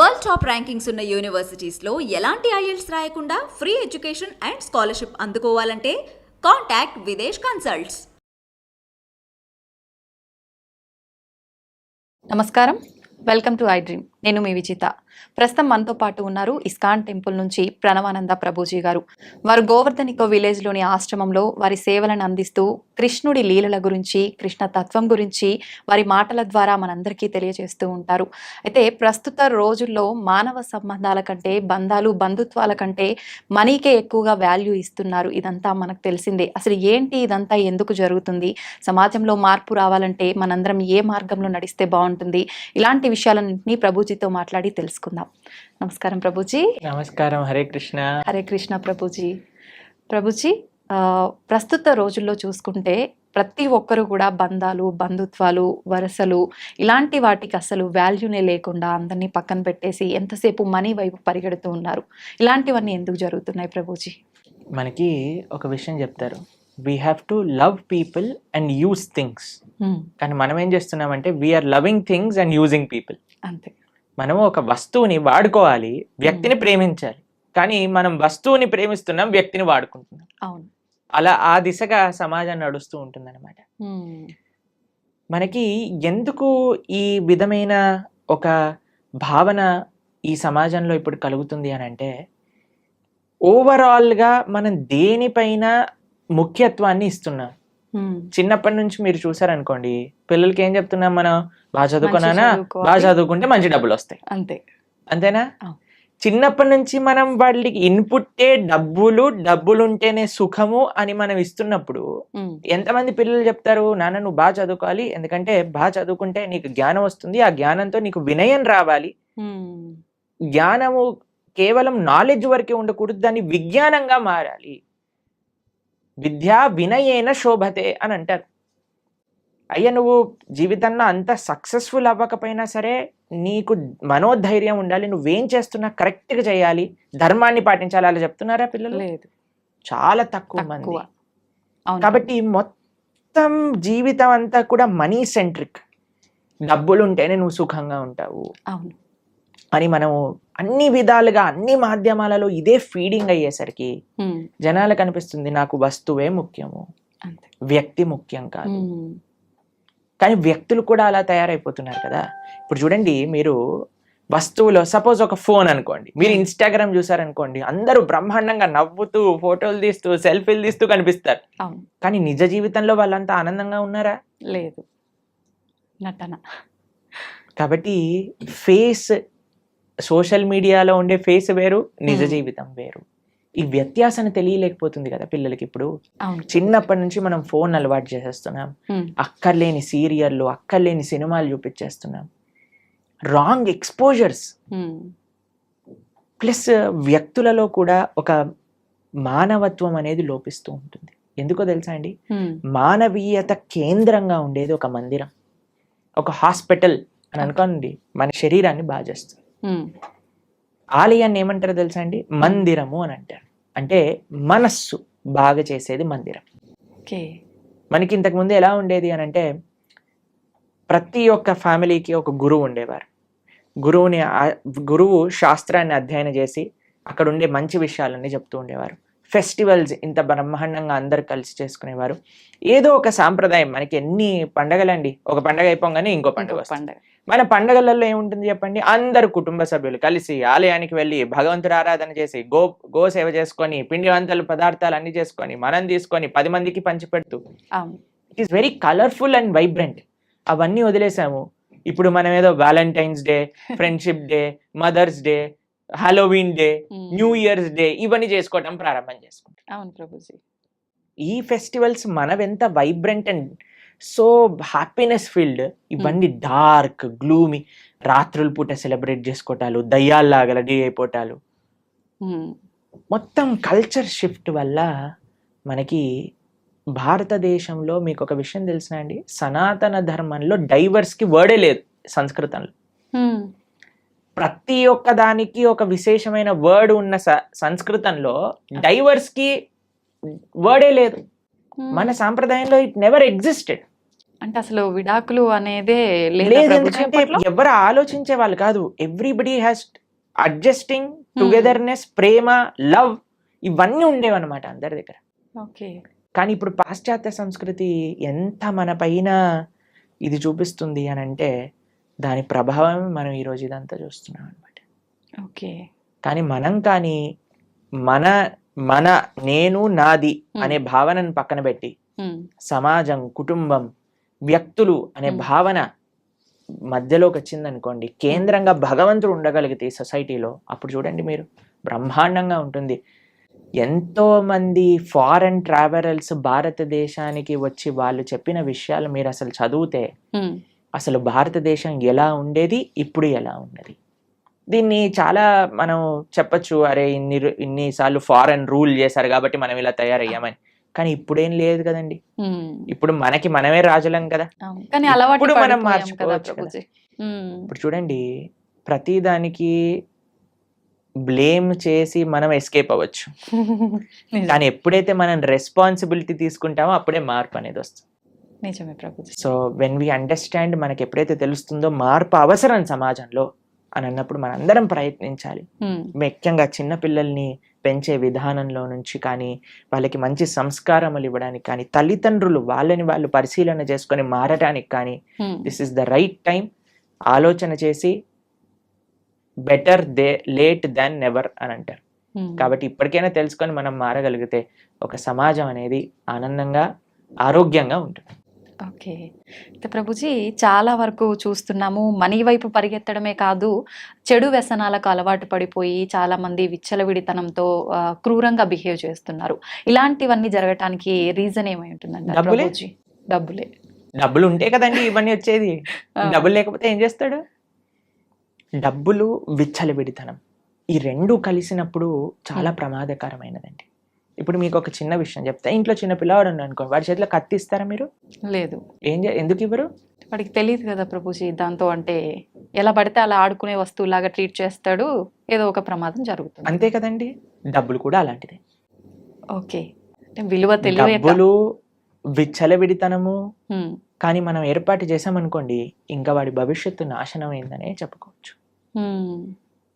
World top rankings ఉన్న యూనివర్సిటీస్లో ఎలాంటి IELTS రాయకుండా ఫ్రీ ఎడ్యుకేషన్ అండ్ స్కాలర్షిప్ అందుకోవాలంటే కాంటాక్ట్ విదేశ్ కన్సల్ట్స్. నమస్కారం, వెల్కమ్ టు ఐ డ్రీమ్. నేను మీ విజిత. ప్రస్తుతం మనతో పాటు ఉన్నారు ఇస్కాన్ టెంపుల్ నుంచి ప్రణవానంద ప్రభుజీ గారు. వారు గోవర్ధనికో విలేజ్లోని ఆశ్రమంలో వారి సేవలను అందిస్తూ కృష్ణుడి లీలల గురించి, కృష్ణ తత్వం గురించి వారి మాటల ద్వారా మనందరికీ తెలియజేస్తూ ఉంటారు. అయితే ప్రస్తుత రోజుల్లో మానవ సంబంధాల కంటే, బంధుత్వాల కంటే మనీకే ఎక్కువగా వాల్యూ ఇస్తున్నారు. ఇదంతా మనకు తెలిసిందే. అసలు ఏంటి ఇదంతా, ఎందుకు జరుగుతుంది, సమాజంలో మార్పు రావాలంటే మనందరం ఏ మార్గంలో నడిస్తే బాగుంటుంది, ఇలాంటి విషయాలన్నింటినీ ప్రభుజీతో మాట్లాడి తెలుసుకుందాం. నమస్కారం ప్రభుజీ. నమస్కారం. హరే కృష్ణ. హరే కృష్ణ ప్రభుజీ. ప్రభుజీ, ప్రస్తుత రోజుల్లో చూసుకుంటే ప్రతి ఒక్కరు కూడా బంధుత్వాలు, వరసలు ఇలాంటి వాటికి అసలు వాల్యూనే లేకుండా అందరినీ పక్కన పెట్టేసి ఎంతసేపు మనీ వైపు పరిగెడుతూ ఉన్నారు. ఇలాంటివన్నీ ఎందుకు జరుగుతున్నాయి ప్రభుజీ? మనకి ఒక విషయం చెప్తారు, we have to love people and use things. కానీ మనం ఏం చేస్తున్నామంటే we are loving things and using people. అంతే. మనం ఒక వస్తువుని వాడుకోవాలి, వ్యక్తిని ప్రేమించాలి. కానీ మనం వస్తువుని ప్రేమిస్తున్నాం, వ్యక్తిని వాడుకుంటున్నాం. అవును. అలా ఆ దిశగా సమాజం నడుస్తూ ఉంటుందన్నమాట. మనకి ఎందుకు ఈ విధమైన ఒక భావన ఈ సమాజంలో ఇప్పుడు కలుగుతుంది అని అంటే, ఓవరాల్గా మనం దేనిపైన ముఖ్యత్వాన్ని ఇస్తున్నాం. చిన్నప్పటి నుంచి మీరు చూసారనుకోండి, పిల్లలకి ఏం చెప్తున్నాం మనం, బాగా చదువుకున్నానా, బాగా చదువుకుంటే మంచి డబ్బులు వస్తాయి. అంతేనా? చిన్నప్పటి నుంచి మనం వాళ్ళకి ఇన్పుట్టే డబ్బులుంటేనే సుఖము అని మనం ఇస్తున్నప్పుడు ఎంతమంది పిల్లలు చెప్తారు, నాన్న నువ్వు బాగా చదువుకోవాలి, ఎందుకంటే బాగా చదువుకుంటే నీకు జ్ఞానం వస్తుంది, ఆ జ్ఞానంతో నీకు వినయం రావాలి. జ్ఞానము కేవలం నాలెడ్జ్ వరకే ఉండకూడదు, దాన్ని విజ్ఞానంగా మారాలి. విద్యా వినయేన శోభతే అని అంటారు. అయ్యా నువ్వు జీవితంలో అంత సక్సెస్ఫుల్ అవ్వకపోయినా సరే నీకు మనోధైర్యం ఉండాలి, నువ్వేం చేస్తున్నా కరెక్ట్గా చేయాలి, ధర్మాన్ని పాటించాలి. అలా చెప్తున్నారా పిల్లలు? లేదు, చాలా తక్కువ మంది. కాబట్టి మొత్తం జీవితం అంతా కూడా మనీ సెంట్రిక్. డబ్బులు ఉంటేనే నువ్వు సుఖంగా ఉంటావు అని మనము అన్ని విధాలుగా అన్ని మాధ్యమాలలో ఇదే ఫీడింగ్ అయ్యేసరికి జనాలకు అనిపిస్తుంది నాకు వస్తువే ముఖ్యము, వ్యక్తి ముఖ్యం కాదు. కానీ వ్యక్తులు కూడా అలా తయారైపోతున్నారు కదా. ఇప్పుడు చూడండి, మీరు వస్తువులో సపోజ్ ఒక ఫోన్ అనుకోండి, మీరు ఇన్స్టాగ్రామ్ చూసారనుకోండి, అందరూ బ్రహ్మాండంగా నవ్వుతూ ఫోటోలు తీస్తూ సెల్ఫీలు తీస్తూ కనిపిస్తారు. కానీ నిజ జీవితంలో వాళ్ళంతా ఆనందంగా ఉన్నారా? లేదు, నటన. కాబట్టి ఫేస్, సోషల్ మీడియాలో ఉండే ఫేస్ వేరు, నిజ జీవితం వేరు. ఈ వ్యత్యాసాన్ని తెలియలేకపోతుంది కదా పిల్లలకి. ఇప్పుడు చిన్నప్పటి నుంచి మనం ఫోన్ అలవాటు చేసేస్తున్నాం, అక్కర్లేని సీరియళ్ళు, అక్కర్లేని సినిమాలు చూపించేస్తున్నాం, రాంగ్ ఎక్స్పోజర్స్. ప్లస్ వ్యక్తులలో కూడా ఒక మానవత్వం అనేది లోపిస్తూ ఉంటుంది. ఎందుకో తెలుసా అండి, మానవీయత కేంద్రంగా ఉండేది ఒక మందిరం, ఒక హాస్పిటల్ అని అనుకోండి, మన శరీరాన్ని బాగా చేస్తుంది. ఆలయాన్ని ఏమంటారో తెలుసా అండి, మందిరము అని అంటారు. అంటే మనస్సు బాగా చేసేది మందిరం. మనకి ఇంతకు ముందు ఎలా ఉండేది అని అంటే, ప్రతి ఒక్క ఫ్యామిలీకి ఒక గురువు ఉండేవారు. గురువు శాస్త్రాన్ని అధ్యయనం చేసి అక్కడ ఉండే మంచి విషయాలన్నీ చెప్తూ ఉండేవారు. ఫెస్టివల్స్ ఇంత బ్రహ్మాండంగా అందరు కలిసి చేసుకునేవారు. ఏదో ఒక సాంప్రదాయం. మనకి ఎన్ని పండగలండి, ఒక పండగ అయిపోగానే ఇంకో పండుగ వస్తుంది. మన పండగలలో ఏముంటుంది చెప్పండి, అందరు కుటుంబ సభ్యులు కలిసి ఆలయానికి వెళ్ళి భగవంతుడు ఆరాధన చేసి గో సేవ చేసుకొని, పిండి వంటలు పదార్థాలు అన్ని చేసుకొని మనం తీసుకొని 10 మందికి పంచిపెడుతూ, it is very colourful and vibrant. అవన్నీ వదిలేసాము. ఇప్పుడు మనం ఏదో Valentine's day, friendship day, mother's day, Halloween day, New Year's day ఇవన్నీ చేసుకోవటం ప్రారంభం చేసుకుంటాం. అవును ప్రభుజీ. ఈ ఫెస్టివల్స్ మనవెంత vibrant and so happiness filled, ఇవన్నీ డార్క్ గ్లూమీ, రాత్రుల పూట సెలబ్రేట్ చేసుకోవటాలు, దయ్యాల్లాగా రెడీ అయిపోవటాలు. మొత్తం కల్చర్ షిఫ్ట్ వల్ల మనకి భారతదేశంలో మీకు ఒక విషయం తెలిసిన అండి, సనాతన ధర్మంలో డైవర్స్కి వర్డే లేదు సంస్కృతంలో. ప్రతి ఒక్క దానికి ఒక విశేషమైన వర్డ్ ఉన్న సంస్కృతంలో డైవర్స్కి వర్డే లేదు. మన సాంప్రదాయంలో ఇట్ నెవర్ ఎగ్జిస్టెడ్. అంటే అసలు విడాకులు అనేదే లేదా లేదు, ప్రభుజీ ఎందుకంటే అప్పట్లో? ఎవరు ఆలోచించే వాళ్ళు కాదు. Everybody has adjusting, togetherness, Prema, love ఇవన్నీ ఉండేవన్నమాట అందరి దగ్గర. ఓకే. కానీ ఇప్పుడు పాశ్చాత్య సంస్కృతి ఎంత మన పైన ఇది చూపిస్తుంది అని అంటే దాని ప్రభావం మనం ఈరోజు ఇదంతా చూస్తున్నాం అనమాట. ఓకే. కానీ మనం కానీ మన మన నేను నాది అనే భావనను పక్కన పెట్టి సమాజం, కుటుంబం, వ్యక్తులు అనే భావన మధ్యలోకి వచ్చిందనుకోండి, కేంద్రంగా భగవంతుడు ఉండగలిగితే ఈ సొసైటీలో, అప్పుడు చూడండి మీరు బ్రహ్మాండంగా ఉంటుంది. ఎంతో మంది ఫారెన్ ట్రావెలర్స్ భారతదేశానికి వచ్చి వాళ్ళు చెప్పిన విషయాలు మీరు అసలు చదివితే అసలు భారతదేశం ఎలా ఉండేది, ఇప్పుడు ఎలా ఉన్నది. దీన్ని చాలా మనం చెప్పచ్చు, అరే ఇన్నిసార్లు ఫారెన్ రూల్ చేశారు కాబట్టి మనం ఇలా తయారయ్యామని. కానీ ఇప్పుడేం లేదు కదండి. ఇప్పుడు మనమే రాజులం కదా. కానీ ఇప్పుడు మనం మార్చుకోవచ్చు కదా. ఇప్పుడు చూడండి, ప్రతి దానికి బ్లేమ్ చేసి మనం ఎస్కేప్ అవ్వచ్చు, కానీ ఎప్పుడైతే మనం రెస్పాన్సిబిలిటీ తీసుకుంటామో అప్పుడే మార్పు అనేది వస్తుంది. నిజమే Prabhuji. So when we understand, మనకి ఎప్పుడైతే తెలుస్తుందో మార్పు అవసరం సమాజంలో అని అన్నప్పుడు మనందరం ప్రయత్నించాలి. ముఖ్యంగా చిన్న పిల్లల్ని పెంచే విధానంలో నుంచి కానీ, వాళ్ళకి మంచి సంస్కారములు ఇవ్వడానికి కానీ, తల్లిదండ్రులు వాళ్ళని వాళ్ళు పరిశీలన చేసుకొని మారడానికి కానీ, this is the right time. ఆలోచన చేసి బెటర్ లేట్ దాన్ నెవర్ అని అంటారు. కాబట్టి ఇప్పటికైనా తెలుసుకొని మనం మారగలిగితే ఒక సమాజం అనేది ఆనందంగా, ఆరోగ్యంగా ఉంటుంది. ఓకే. అయితే ప్రభుజీ చాలా వరకు చూస్తున్నాము, మనీ వైపు పరిగెత్తడమే కాదు, చెడు వ్యసనాలకు అలవాటు పడిపోయి చాలా మంది విచ్చలవిడితనంతో క్రూరంగా బిహేవ్ చేస్తున్నారు. ఇలాంటివన్నీ జరగటానికి రీజన్ ఏమై ఉంటుందండి ప్రభుజీ? డబ్బులు ఉంటే కదండి ఇవన్నీ వచ్చేది. డబ్బులు లేకపోతే ఏం చేస్తాడు? డబ్బులు, విచ్చలవిడితనం, ఈ రెండు కలిసినప్పుడు చాలా ప్రమాదకరమైనదండి. ఇప్పుడు మీకు ఒక చిన్న విషయం చెప్తా. ఇంట్లో చిన్న పిల్లవాడు ఉన్నాడు అనుకోండి, వాడి చేతిలో కత్తి ఇస్తారా మీరు? లేదు. ఎందుకు ఇవ్వరు? వాడికి తెలియదు కదా ప్రభుజీ, దాంతో అంటే ఎలా పడితే అలా ఆడుకునే వస్తువులాగా ట్రీట్ చేస్తాడు, ఏదో ఒక ప్రమాదం జరుగుతుంది. అంతే కదండి. డబ్బులు కూడా అలాంటిదే. ఓకే. విలువ తెలియదు. డబ్బులు, విచ్చలవిడితనము కానీ మనం ఏర్పాటు చేసామనుకోండి, ఇంకా వాడి భవిష్యత్తు నాశనం అయిందనే చెప్పుకోవచ్చు.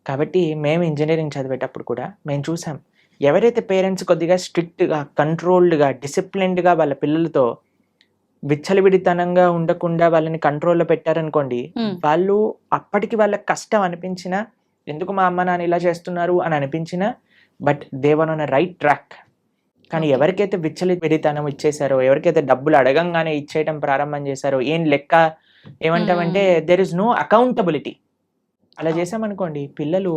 కాబట్టి మేము ఇంజనీరింగ్ చదివేటప్పుడు కూడా మేము చూసాం, ఎవరైతే పేరెంట్స్ కొద్దిగా స్ట్రిక్ట్గా, కంట్రోల్డ్గా, డిసిప్లిన్డ్గా వాళ్ళ పిల్లలతో విచ్చలవిడితనంగా ఉండకుండా వాళ్ళని కంట్రోల్లో పెట్టారనుకోండి, వాళ్ళు అప్పటికి వాళ్ళకి కష్టం అనిపించినా, ఎందుకు మా అమ్మ నాన్న ఇలా చేస్తున్నారు అని అనిపించినా, but they were on right track. కానీ ఎవరికైతే విచ్చలవిడితనం ఇచ్చేసారో, ఎవరికైతే డబ్బులు అడగంగానే ఇచ్చేయటం ప్రారంభం చేశారో, ఏం లెక్క ఏమంటామంటే దెర్ ఇస్ నో అకౌంటబిలిటీ. అలా చేసామనుకోండి, పిల్లలు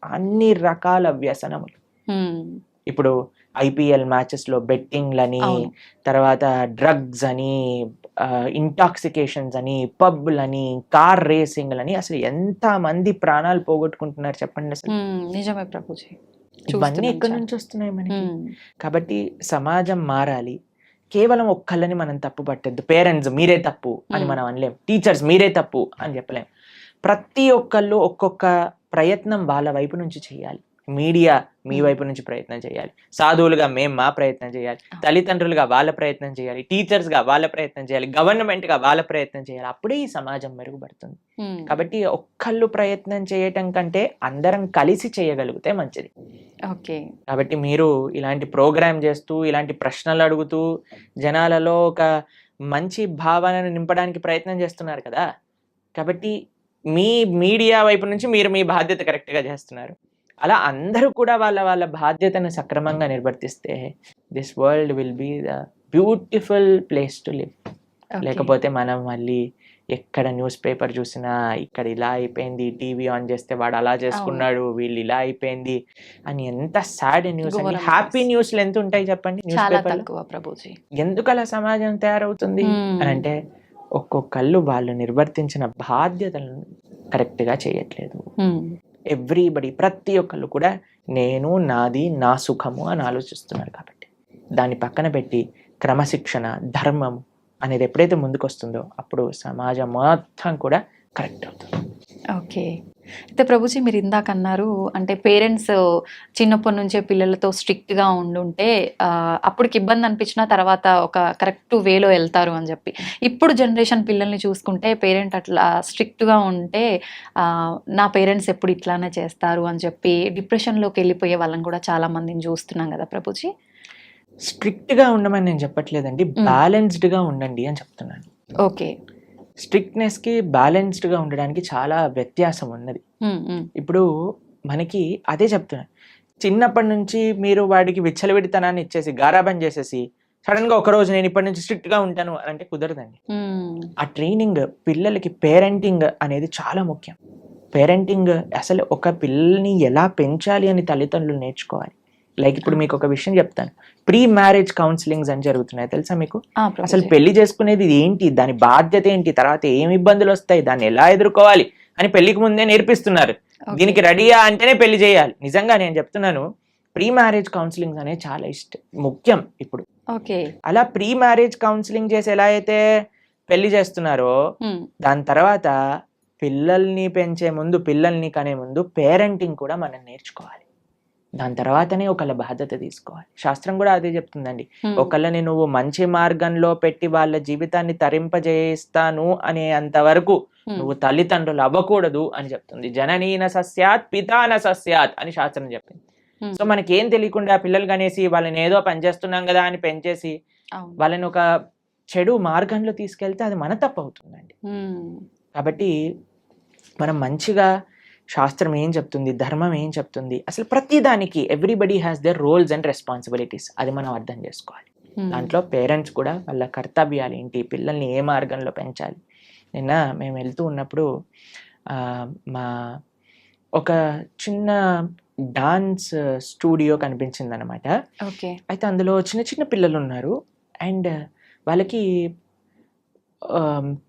అన్ని రకాల వ్యసనములు, ఇప్పుడు IPL మ్యాచెస్ లో బెట్టింగ్లని, తర్వాత డ్రగ్స్ అని, ఇంటాక్సికేషన్స్ అని, పబ్లని, కార్ రేసింగ్లని, అసలు ఎంత మంది ప్రాణాలు పోగొట్టుకుంటున్నారు చెప్పండి అసలు. నిజమే ప్రభుజీ. ఇవన్నీ ఎక్కడి నుంచి వస్తున్నాయి మనకి? కాబట్టి సమాజం మారాలి. కేవలం ఒక్కళ్ళని మనం తప్పు పట్టద్దు. పేరెంట్స్ మీరే తప్పు అని మనం అనలేం, టీచర్స్ మీరే తప్పు అని చెప్పలేం. ప్రతి ఒక్కళ్ళు ఒక్కొక్క ప్రయత్నం వాళ్ళ వైపు నుంచి చేయాలి. మీడియా మీ వైపు నుంచి ప్రయత్నం చేయాలి, సాధువులుగా మేము మా ప్రయత్నం చేయాలి, తల్లిదండ్రులుగా వాళ్ళ ప్రయత్నం చేయాలి, టీచర్స్ గా వాళ్ళ ప్రయత్నం చేయాలి, గవర్నమెంట్ గా వాళ్ళ ప్రయత్నం చేయాలి. అప్పుడే ఈ సమాజం మెరుగుపడుతుంది. కాబట్టి ఒక్కళ్ళు ప్రయత్నం చేయటం కంటే అందరం కలిసి చేయగలిగితే మంచిది. ఓకే. కాబట్టి మీరు ఇలాంటి ప్రోగ్రామ్ చేస్తూ, ఇలాంటి ప్రశ్నలు అడుగుతూ జనాలలో ఒక మంచి భావనను నింపడానికి ప్రయత్నం చేస్తున్నారు కదా. కాబట్టి మీ మీడియా వైపు నుంచి మీరు మీ బాధ్యత కరెక్ట్ గా చేస్తున్నారు. అలా అందరూ కూడా వాళ్ళ బాధ్యతను సక్రమంగా నిర్వర్తిస్తే this world will be the beautiful place to live. లేకపోతే మనం మళ్ళీ ఎక్కడ న్యూస్ పేపర్ చూసినా ఇక్కడ ఇలా అయిపోయింది, టీవీ ఆన్ చేస్తే వాడు అలా చేసుకున్నాడు, వీళ్ళు ఇలా అయిపోయింది అని ఎంత సాడ్ న్యూస్ అండి. హ్యాపీ న్యూస్లు ఎంత ఉంటాయి చెప్పండి న్యూస్ పేపర్. ఎందుకు అలా సమాజం తయారవుతుంది అని అంటే ఒక్కొక్కళ్ళు వాళ్ళు నిర్వర్తించిన బాధ్యతలను కరెక్ట్ గా చేయట్లేదు. ఎవ్రీబడి, ప్రతి ఒక్కళ్ళు కూడా నేను, నాది, నా సుఖము అని ఆలోచిస్తున్నారు. కాబట్టి దాన్ని పక్కన పెట్టి క్రమశిక్షణ, ధర్మం అనేది ఎప్పుడైతే ముందుకు వస్తుందో అప్పుడు సమాజం మొత్తం కూడా కరెక్ట్ అవుతుంది. ఓకే. అయితే ప్రభుజీ మీరు ఇందాక అన్నారు అంటే పేరెంట్స్ చిన్నప్పటి నుంచే పిల్లలతో స్ట్రిక్ట్గా ఉండుంటే అప్పటికి ఇబ్బంది అనిపించినా తర్వాత ఒక కరెక్ట్ వేలో వెళ్తారు అని చెప్పి. ఇప్పుడు జనరేషన్ పిల్లల్ని చూసుకుంటే పేరెంట్ అట్లా స్ట్రిక్ట్గా ఉంటే నా పేరెంట్స్ ఎప్పుడు ఇట్లానే చేస్తారు అని చెప్పి డిప్రెషన్లోకి వెళ్ళిపోయే వాళ్ళని కూడా చాలా మందిని చూస్తున్నాం కదా ప్రభుజీ. స్ట్రిక్ట్గా ఉండమని నేను చెప్పట్లేదండి, బ్యాలెన్స్డ్గా ఉండండి అని చెప్తున్నాను. ఓకే. స్ట్రిక్ట్నెస్కి బ్యాలెన్స్డ్గా ఉండడానికి చాలా వ్యత్యాసం ఉన్నది. ఇప్పుడు మనకి అదే చెప్తున్నాను, చిన్నప్పటి నుంచి మీరు వాడికి విచ్చలవిడితనాన్ని ఇచ్చేసి గారాబం చేసేసి సడన్గా ఒకరోజు నేను ఇప్పటి నుంచి స్ట్రిక్ట్గా ఉంటాను అంటే కుదరదండి. ఆ ట్రైనింగ్ పిల్లలకి, పేరెంటింగ్ అనేది చాలా ముఖ్యం. పేరెంటింగ్ అసలు ఒక పిల్లల్ని ఎలా పెంచాలి అని తల్లిదండ్రులు నేర్చుకోవాలి. లైక్ ఇప్పుడు మీకు ఒక విషయం చెప్తాను, ప్రీ మ్యారేజ్ కౌన్సిలింగ్స్ అని జరుగుతున్నాయి తెలుసా మీకు? అసలు పెళ్లి చేసుకునేది ఏంటి, దాని బాధ్యత ఏంటి, తర్వాత ఏమి ఇబ్బందులు వస్తాయి, దాన్ని ఎలా ఎదుర్కోవాలి అని పెళ్లికి ముందే నేర్పిస్తున్నారు. దీనికి రెడీయా అంటేనే పెళ్లి చేయాలి. నిజంగా నేను చెప్తున్నాను, ప్రీ మ్యారేజ్ కౌన్సిలింగ్స్ అనేది చాలా ముఖ్యం ఇప్పుడు. అలా ప్రీ మ్యారేజ్ కౌన్సిలింగ్ చేసి ఎలా అయితే పెళ్లి చేస్తున్నారో దాని తర్వాత పిల్లల్ని పెంచే ముందు, పిల్లల్ని కనే ముందు పేరెంటింగ్ కూడా మనం నేర్చుకోవాలి. దాని తర్వాతనే ఒకళ్ళ బాధ్యత తీసుకోవాలి. శాస్త్రం కూడా అదే చెప్తుందండి, ఒకళ్ళని నువ్వు మంచి మార్గంలో పెట్టి వాళ్ళ జీవితాన్ని తరింపజేస్తాను అనే అంతవరకు నువ్వు తల్లిదండ్రులు అవ్వకూడదు అని చెప్తుంది. జననీన సస్యాత్ పితాన సస్యాత్ అని శాస్త్రం చెప్పింది. సో మనకేం తెలియకుండా పిల్లలు కనేసి వాళ్ళని ఏదో పనిచేస్తున్నాం కదా అని పెంచేసి వాళ్ళని ఒక చెడు మార్గంలో తీసుకెళ్తే అది మన తప్పు అవుతుందండి. కాబట్టి మనం మంచిగా శాస్త్రం ఏం చెప్తుంది, ధర్మం ఏం చెప్తుంది, అసలు ప్రతి దానికి everybody has their roles and responsibilities, అది మనం అర్థం చేసుకోవాలి. దాంట్లో పేరెంట్స్ కూడా వాళ్ళ కర్తవ్యాలు ఏంటి, పిల్లల్ని ఏ మార్గంలో పెంచాలి. నిన్న మేము వెళ్తూ ఉన్నప్పుడు మా ఒక చిన్న డాన్స్ స్టూడియో కనిపించింది అనమాట. అయితే అందులో చిన్న చిన్న పిల్లలు ఉన్నారు అండ్ వాళ్ళకి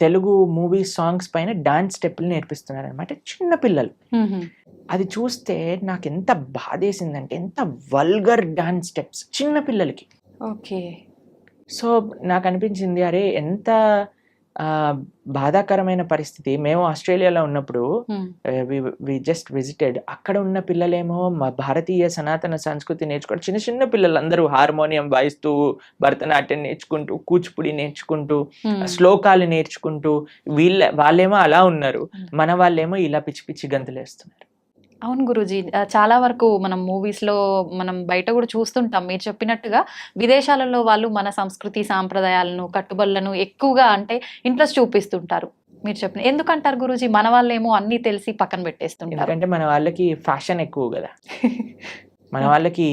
తెలుగు మూవీ సాంగ్స్ పైన డాన్స్ స్టెప్పులు నేర్పిస్తున్నారు అనమాట, చిన్న పిల్లలు. అది చూస్తే నాకు ఎంత బాధేసిందంటే, ఎంత వల్గర్ డాన్స్ స్టెప్స్ చిన్న పిల్లలకి. సో నాకు అనిపించింది, అరే ఎంత బాధాకరమైన పరిస్థితి. మేము ఆస్ట్రేలియాలో ఉన్నప్పుడు వి జస్ట్ విజిటెడ్, అక్కడ ఉన్న పిల్లలేమో మా భారతీయ సనాతన సంస్కృతి నేర్చుకుంటూ, చిన్న చిన్న పిల్లలు అందరూ హార్మోనియం వాయిస్తూ, భరతనాట్యం నేర్చుకుంటూ, కూచిపూడి నేర్చుకుంటూ, శ్లోకాలు నేర్చుకుంటూ, వాళ్ళేమో అలా ఉన్నారు, మన వాళ్ళేమో ఇలా పిచ్చి పిచ్చి గంతులు వేస్తున్నారు. అవును గురూజీ, చాలా వరకు మనం మూవీస్లో మనం బయట కూడా చూస్తుంటాం. మీరు చెప్పినట్టుగా విదేశాలలో వాళ్ళు మన సంస్కృతి సాంప్రదాయాలను, కట్టుబడులను ఎక్కువగా అంటే ఇంట్రెస్ట్ చూపిస్తుంటారు. మీరు చెప్పిన ఎందుకంటారు గురూజీ, మన వాళ్ళేమో అన్నీ తెలిసి పక్కన పెట్టేస్తుంటారు? ఎందుకంటే మన వాళ్ళకి ఫ్యాషన్ ఎక్కువ కదా. మన వాళ్ళకి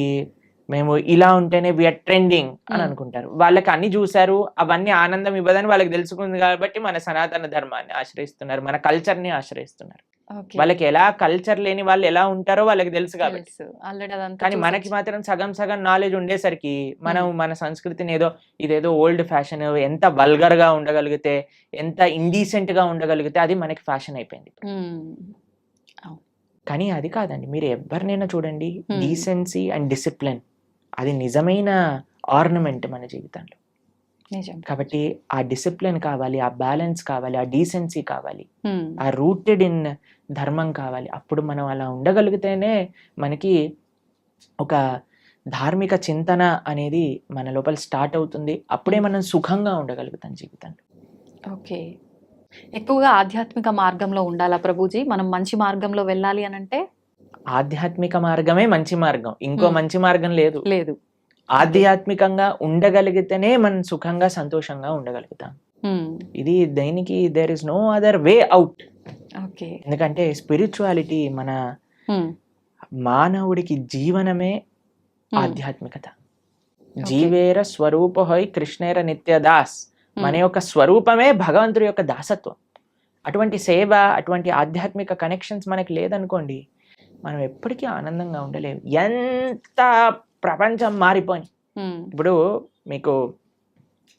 మేము ఇలా ఉంటేనే వీఆర్ ట్రెండింగ్ అని అనుకుంటారు. వాళ్ళకి అన్ని చూసారు, అవన్నీ ఆనందం ఇవ్వదని వాళ్ళకి తెలుసుకుంది కాబట్టి మన సనాతన ధర్మాన్ని ఆశ్రయిస్తున్నారు, మన కల్చర్ని ఆశ్రయిస్తున్నారు. వాళ్ళకి ఎలా కల్చర్ లేని వాళ్ళు ఎలా ఉంటారో వాళ్ళకి తెలుసు కాబట్టి. కానీ మనకి మాత్రం సగం సగం నాలెడ్జ్ ఉండేసరికి మనం మన సంస్కృతిని ఇదేదో ఓల్డ్ ఫ్యాషన్, ఎంత వల్గర్ గా ఉండగలిగితే, ఎంత ఇండీసెంట్ గా ఉండగలిగితే అది మనకి ఫ్యాషన్ అయిపోయింది. కానీ అది కాదండి, మీరు ఎవరినైనా చూడండి, డీసెన్సీ అండ్ డిసిప్లిన్ అది నిజమైన ఆర్నమెంట్ మన జీవితంలో. కాబట్టి ఆ డిసిప్లిన్ కావాలి, ఆ బ్యాలెన్స్ కావాలి, ఆ డీసెన్సీ కావాలి, ఆ రూటెడ్ ఇన్ ధర్మం కావాలి. అప్పుడు మనం అలా ఉండగలిగితేనే మనకి ఒక ధార్మిక చింతన అనేది మన లోపల స్టార్ట్ అవుతుంది. అప్పుడే మనం సుఖంగా ఉండగలుగుతాం జీవితంలో. ఓకే, ఎక్కువగా ఆధ్యాత్మిక మార్గంలో ఉండాలా ప్రభుజీ? మనం మంచి మార్గంలో వెళ్ళాలి అని అంటే ఆధ్యాత్మిక మార్గమే మంచి మార్గం, ఇంకో మంచి మార్గం లేదు. లేదు. ఆధ్యాత్మికంగా ఉండగలిగితేనే మనం సుఖంగా సంతోషంగా ఉండగలుగుతాం. ఇది దేనికి there is no other way out. ఎందుకంటే స్పిరిచువాలిటీ మన మానవుడికి జీవనమే ఆధ్యాత్మికత. జీవేర స్వరూపహై కృష్ణేర నిత్యదాస్, మన యొక్క స్వరూపమే భగవంతుడి యొక్క దాసత్వం. అటువంటి సేవ, అటువంటి ఆధ్యాత్మిక కనెక్షన్స్ మనకి లేదనుకోండి, మనం ఎప్పటికీ ఆనందంగా ఉండలేము. ఎంత ప్రపంచం మారిపోయి, ఇప్పుడు మీకు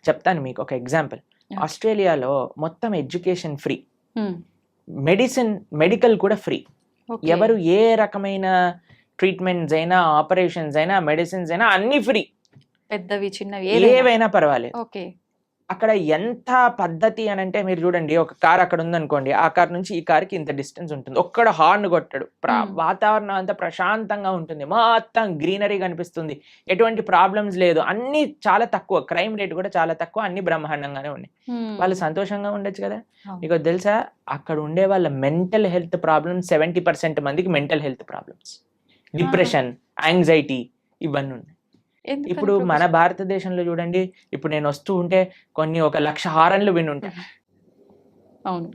చెప్తాను, మీకు ఒక ఎగ్జాంపుల్. ఆస్ట్రేలియాలో మొత్తం ఎడ్యుకేషన్ ఫ్రీ, మెడికల్ కూడా ఫ్రీ. ఎవరు ఏ రకమైన ట్రీట్మెంట్స్ అయినా, ఆపరేషన్స్ అయినా, మెడిసిన్స్ అయినా అన్ని ఫ్రీ. పెద్దవి చిన్నవి ఏవైనా పర్వాలేదు. అక్కడ ఎంత పద్ధతి అని అంటే మీరు చూడండి, ఒక కార్ అక్కడ ఉందనుకోండి, ఆ కార్ నుంచి ఈ కార్కి ఇంత డిస్టెన్స్ ఉంటుంది, ఒక్కడ హార్న్ కొట్టాడు, వాతావరణం అంతా ప్రశాంతంగా ఉంటుంది, మొత్తం గ్రీనరీ కనిపిస్తుంది, ఎటువంటి ప్రాబ్లమ్స్ లేదు, అన్ని చాలా తక్కువ, క్రైమ్ రేట్ కూడా చాలా తక్కువ, అన్ని బ్రహ్మాండంగానే ఉన్నాయి. వాళ్ళు సంతోషంగా ఉండొచ్చు కదా. మీకు తెలుసా, అక్కడ ఉండే వాళ్ళ మెంటల్ హెల్త్ ప్రాబ్లమ్స్ 70% మందికి mental health problems, depression, anxiety ఇవన్నీ ఉన్నాయి. ఇప్పుడు మన భారతదేశంలో చూడండి, ఇప్పుడు నేను వస్తూ ఉంటే కొన్ని 1,00,000 హారన్లు వినుంటా. అవును,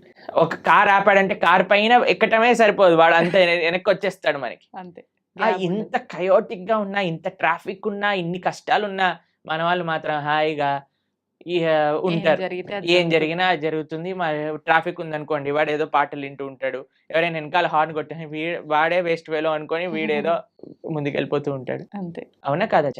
ఒక కార్ ఆపాడంటే కార్ పైన ఎక్కటమే సరిపోదు, వాడు అంత వెనక్కి వచ్చేస్తాడు మనకి. అంతే. ఇంత కయోటిక్ గా ఉన్నా, ఇంత ట్రాఫిక్ ఉన్నా, ఇన్ని కష్టాలు ఉన్నా, మన వాళ్ళు మాత్రం హాయిగా ఉంటారు. ఏం జరిగినా జరుగుతుంది. ట్రాఫిక్ ఉందనుకోండి, వాడు ఏదో పాటలు వింటూ ఉంటాడు, ఎవరైనా వెనకాల హార్న్ కొట్టే వాడే వేస్ట్ వేలో అనుకొని వీడేదో ముందుకెళ్ళిపోతూ ఉంటాడు. అంతే. అవునా కాదా?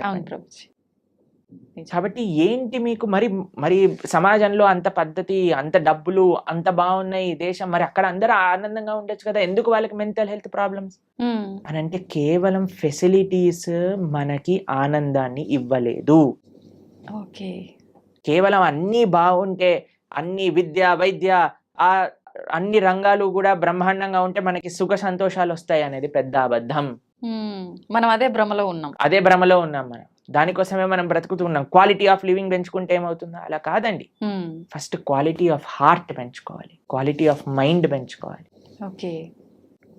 కాబట్టి ఏంటి మీకు మరి మరి సమాజంలో అంత పద్ధతి, అంత డబ్బులు, అంత బాగున్నాయి దేశం, మరి అక్కడ అందరూ ఆనందంగా ఉండొచ్చు కదా, ఎందుకు వాళ్ళకి మెంటల్ హెల్త్ ప్రాబ్లమ్స్ అని అంటే కేవలం ఫెసిలిటీస్ మనకి ఆనందాన్ని ఇవ్వలేదు. ఓకే, కేవలం అన్నీ బాగుంటే, అన్ని విద్య, వైద్య, ఆ అన్ని రంగాలు కూడా బ్రహ్మాండంగా ఉంటే మనకి సుఖ సంతోషాలు వస్తాయి అనేది పెద్ద అబద్ధం. మనం అదే భ్రమలో ఉన్నాం. మనం దానికోసమే మనం బ్రతుకుతున్నాం. క్వాలిటీ ఆఫ్ లివింగ్ పెంచుకుంటే ఏమవుతుందో అలా కాదండి. ఫస్ట్ క్వాలిటీ ఆఫ్ హార్ట్ పెంచుకోవాలి, క్వాలిటీ ఆఫ్ మైండ్ పెంచుకోవాలి. ఓకే,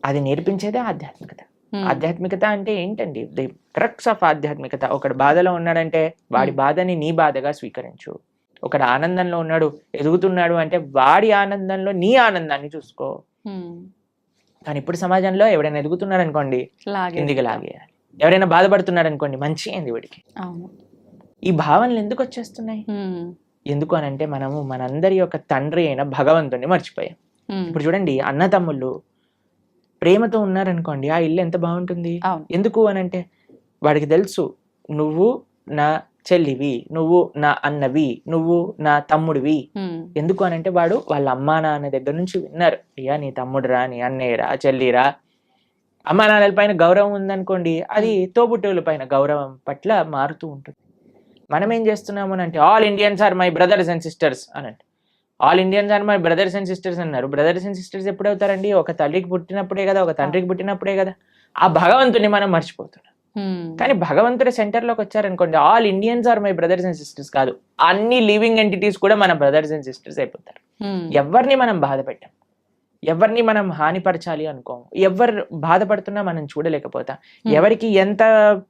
అది నేర్పించేదే ఆధ్యాత్మికత. ఆధ్యాత్మికత అంటే ఏంటండి? ది క్రక్స్ ఆఫ్ ఆధ్యాత్మికత. ఒకడు బాధలో ఉన్నాడంటే వాడి బాధని నీ బాధగా స్వీకరించు. ఒకడు ఆనందంలో ఉన్నాడు, ఎదుగుతున్నాడు అంటే వాడి ఆనందంలో నీ ఆనందాన్ని చూసుకో. కానీ ఇప్పుడు సమాజంలో ఎవడైనా ఎదుగుతున్నాడు అనుకోండి, కిందికి లాగేయాలి. ఎవరైనా బాధపడుతున్నాడు అనుకోండి, మంచి అయింది వీడికి. ఈ భావనలు ఎందుకు వచ్చేస్తున్నాయి? ఎందుకు అని అంటే మనము మనందరి యొక్క తండ్రి అయిన భగవంతుడిని మర్చిపోయాం. ఇప్పుడు చూడండి, అన్నతమ్ముళ్ళు ప్రేమతో ఉన్నారనుకోండి, ఆ ఇల్లు ఎంత బాగుంటుంది. ఎందుకు అని అంటే వాడికి తెలుసు, నువ్వు నా చెల్లివి, నువ్వు నా అన్నవి, నువ్వు నా తమ్ముడివి. ఎందుకు అని అంటే వాడు వాళ్ళ అమ్మా నాన్న దగ్గర నుంచి విన్నారు, అయ్యా నీ తమ్ముడురా, నీ అన్నయ్యరా, చెల్లిరా. అమ్మా నాన్నల పైన గౌరవం ఉందనుకోండి, అది తోబుట్టువుల పైన గౌరవం పట్ల మారుతూ ఉంటుంది. మనం ఏం చేస్తున్నాము అని అంటే all Indians are my brothers and sisters అని అంటే, all Indians are my brothers and sisters అన్నారు. బ్రదర్స్ అండ్ సిస్టర్స్ ఎప్పుడు అవుతారండి? ఒక తల్లికి పుట్టినప్పుడే కదా, ఒక తండ్రికి పుట్టినప్పుడే కదా. ఆ భగవంతుని మనం మర్చిపోతున్నాం. కానీ భగవంతుడి సెంటర్లోకి వచ్చారనుకోండి, all Indians are my brothers and sisters కాదు, అన్ని లివింగ్ ఎంటిటీస్ కూడా మన బ్రదర్స్ అండ్ సిస్టర్స్ అయిపోతారు. ఎవరిని మనం బాధ పెట్టాం, ఎవరిని మనం హానిపరచాలి అనుకోము, ఎవరు బాధపడుతున్నా మనం చూడలేకపోతాం, ఎవరికి ఎంత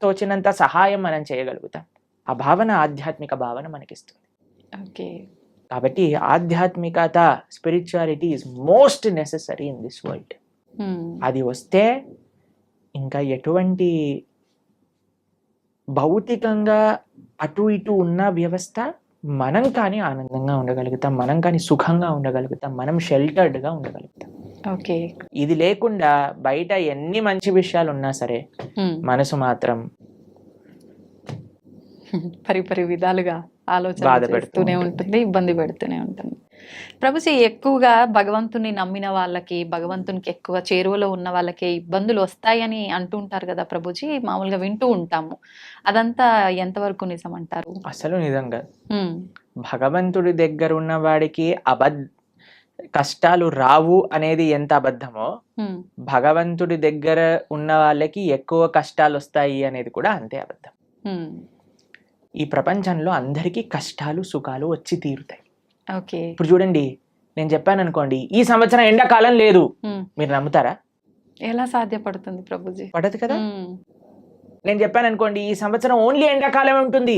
తోచినంత సహాయం మనం చేయగలుగుతాం. ఆ భావన ఆధ్యాత్మిక భావన మనకిస్తుంది. ఓకే, కాబట్టి ఆధ్యాత్మికత, spirituality is most necessary in this world. అది వస్తే ఇంకా ఎటువంటి భౌతికంగా అటు ఇటు ఉన్న వ్యవస్థ మనం కానీ ఆనందంగా ఉండగలుగుతాం, మనం కానీ సుఖంగా ఉండగలుగుతాం, మనం షెల్టర్డ్గా ఉండగలుగుతాం. ఓకే, ఇది లేకుండా బయట ఎన్ని మంచి విషయాలు ఉన్నా సరే మనసు మాత్రం పరిపరి విధాలుగా ఆలోచన పెడుతూనే ఉంటుంది, ఇబ్బంది పెడుతూనే ఉంటుంది. ప్రభుజీ, ఎక్కువగా భగవంతుని నమ్మిన వాళ్ళకి, భగవంతునికి ఎక్కువ చేరువలో ఉన్న వాళ్ళకి ఇబ్బందులు వస్తాయని అంటుంటారు కదా ప్రభుజీ, మామూలుగా వింటూ ఉంటాము. అదంతా ఎంతవరకు నిజం అంటారు? అసలు నిజంగా భగవంతుడి దగ్గర ఉన్న వాడికి కష్టాలు రావు అనేది ఎంత అబద్ధమో, భగవంతుడి దగ్గర ఉన్న వాళ్ళకి ఎక్కువ కష్టాలు వస్తాయి అనేది కూడా అంతే అబద్ధం. ఈ ప్రపంచంలో అందరికీ కష్టాలు సుఖాలు వచ్చి తీరుతాయి. ఇప్పుడు చూడండి, నేను చెప్పాను అనుకోండి, ఈ సంవత్సరం ఎండాకాలం లేదు, మీరు నమ్ముతారా? ఎలా సాధ్యపడుతుంది ప్రభుజీ? పడదు కదా. నేను చెప్పాను అనుకోండి, ఈ సంవత్సరం ఓన్లీ ఎండాకాలం ఉంటుంది,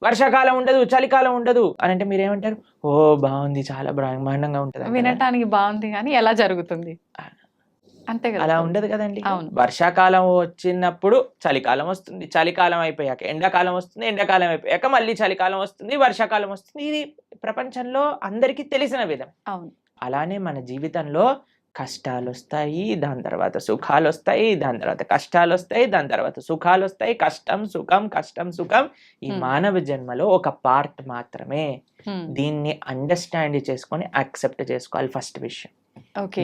వర్షాకాలం ఉండదు, చలికాలం ఉండదు అని అంటే మీరేమంటారు? ఓ బాగుంది, చాలా బ్రహ్మాండంగా ఉంటుంది. వినటానికి బాగుంది, కానీ ఎలా జరుగుతుంది? అంతే కదా. అలా ఉండదు కదండి. వర్షాకాలం వచ్చినప్పుడు చలికాలం వస్తుంది, చలికాలం అయిపోయాక ఎండాకాలం వస్తుంది, ఎండాకాలం అయిపోయాక మళ్ళీ చలికాలం వస్తుంది, వర్షాకాలం వస్తుంది. ఇది ప్రపంచంలో అందరికీ తెలిసిన విధం. అలానే మన జీవితంలో కష్టాలు వస్తాయి, దాని తర్వాత సుఖాలు వస్తాయి, దాని తర్వాత కష్టాలు వస్తాయి, దాని తర్వాత సుఖాలు వస్తాయి. కష్టం సుఖం, కష్టం సుఖం ఈ మానవ జన్మలో ఒక పార్ట్ మాత్రమే. దీన్ని అండర్స్టాండ్ చేసుకొని యాక్సెప్ట్ చేసుకోవాలి ఫస్ట్ విషయం.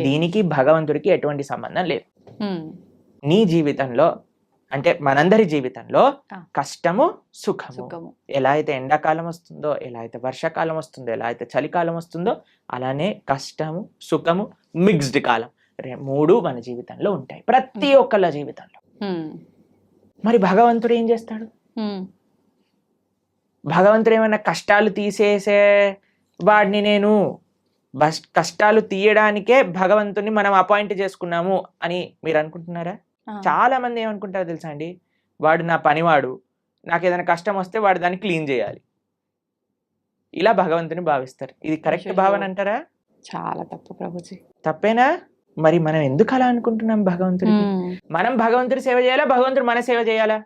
దీనికి భగవంతుడికి ఎటువంటి సంబంధం లేదు. నీ జీవితంలో అంటే మనందరి జీవితంలో ఆ. కష్టము సుఖము, సుఖము. ఎలా అయితే ఎండాకాలం వస్తుందో, ఎలా అయితే వర్షాకాలం వస్తుందో, ఎలా అయితే చలికాలం వస్తుందో, అలానే కష్టము సుఖము మిక్స్డ్ కాలం మూడు మన జీవితంలో ఉంటాయి, ప్రతి ఒక్కళ్ళ జీవితంలో. మరి భగవంతుడు ఏం చేస్తాడు? భగవంతుడు ఏమైనా కష్టాలు తీసేసే వాడిని నేను కష్టాలు తీయడానికే భగవంతుని మనం అపాయింట్ చేసుకున్నాము అని మీరు అనుకుంటున్నారా? చాలా మంది ఏమనుకుంటారో తెలుసా అండి, వాడు నా పనివాడు, నాకు ఏదైనా కష్టం వస్తే వాడు దాన్ని క్లీన్ చేయాలి, ఇలా భగవంతుని భావిస్తారు. ఇది కరెక్ట్ భావన అంటారా? చాలా తప్పు ప్రభుజీ. తప్పేనా? మరి మనం ఎందుకు అలా అనుకుంటున్నాం? భగవంతుడికి మనం భగవంతుడి సేవ చేయాలా, భగవంతుడు మన సేవ చేయాలా?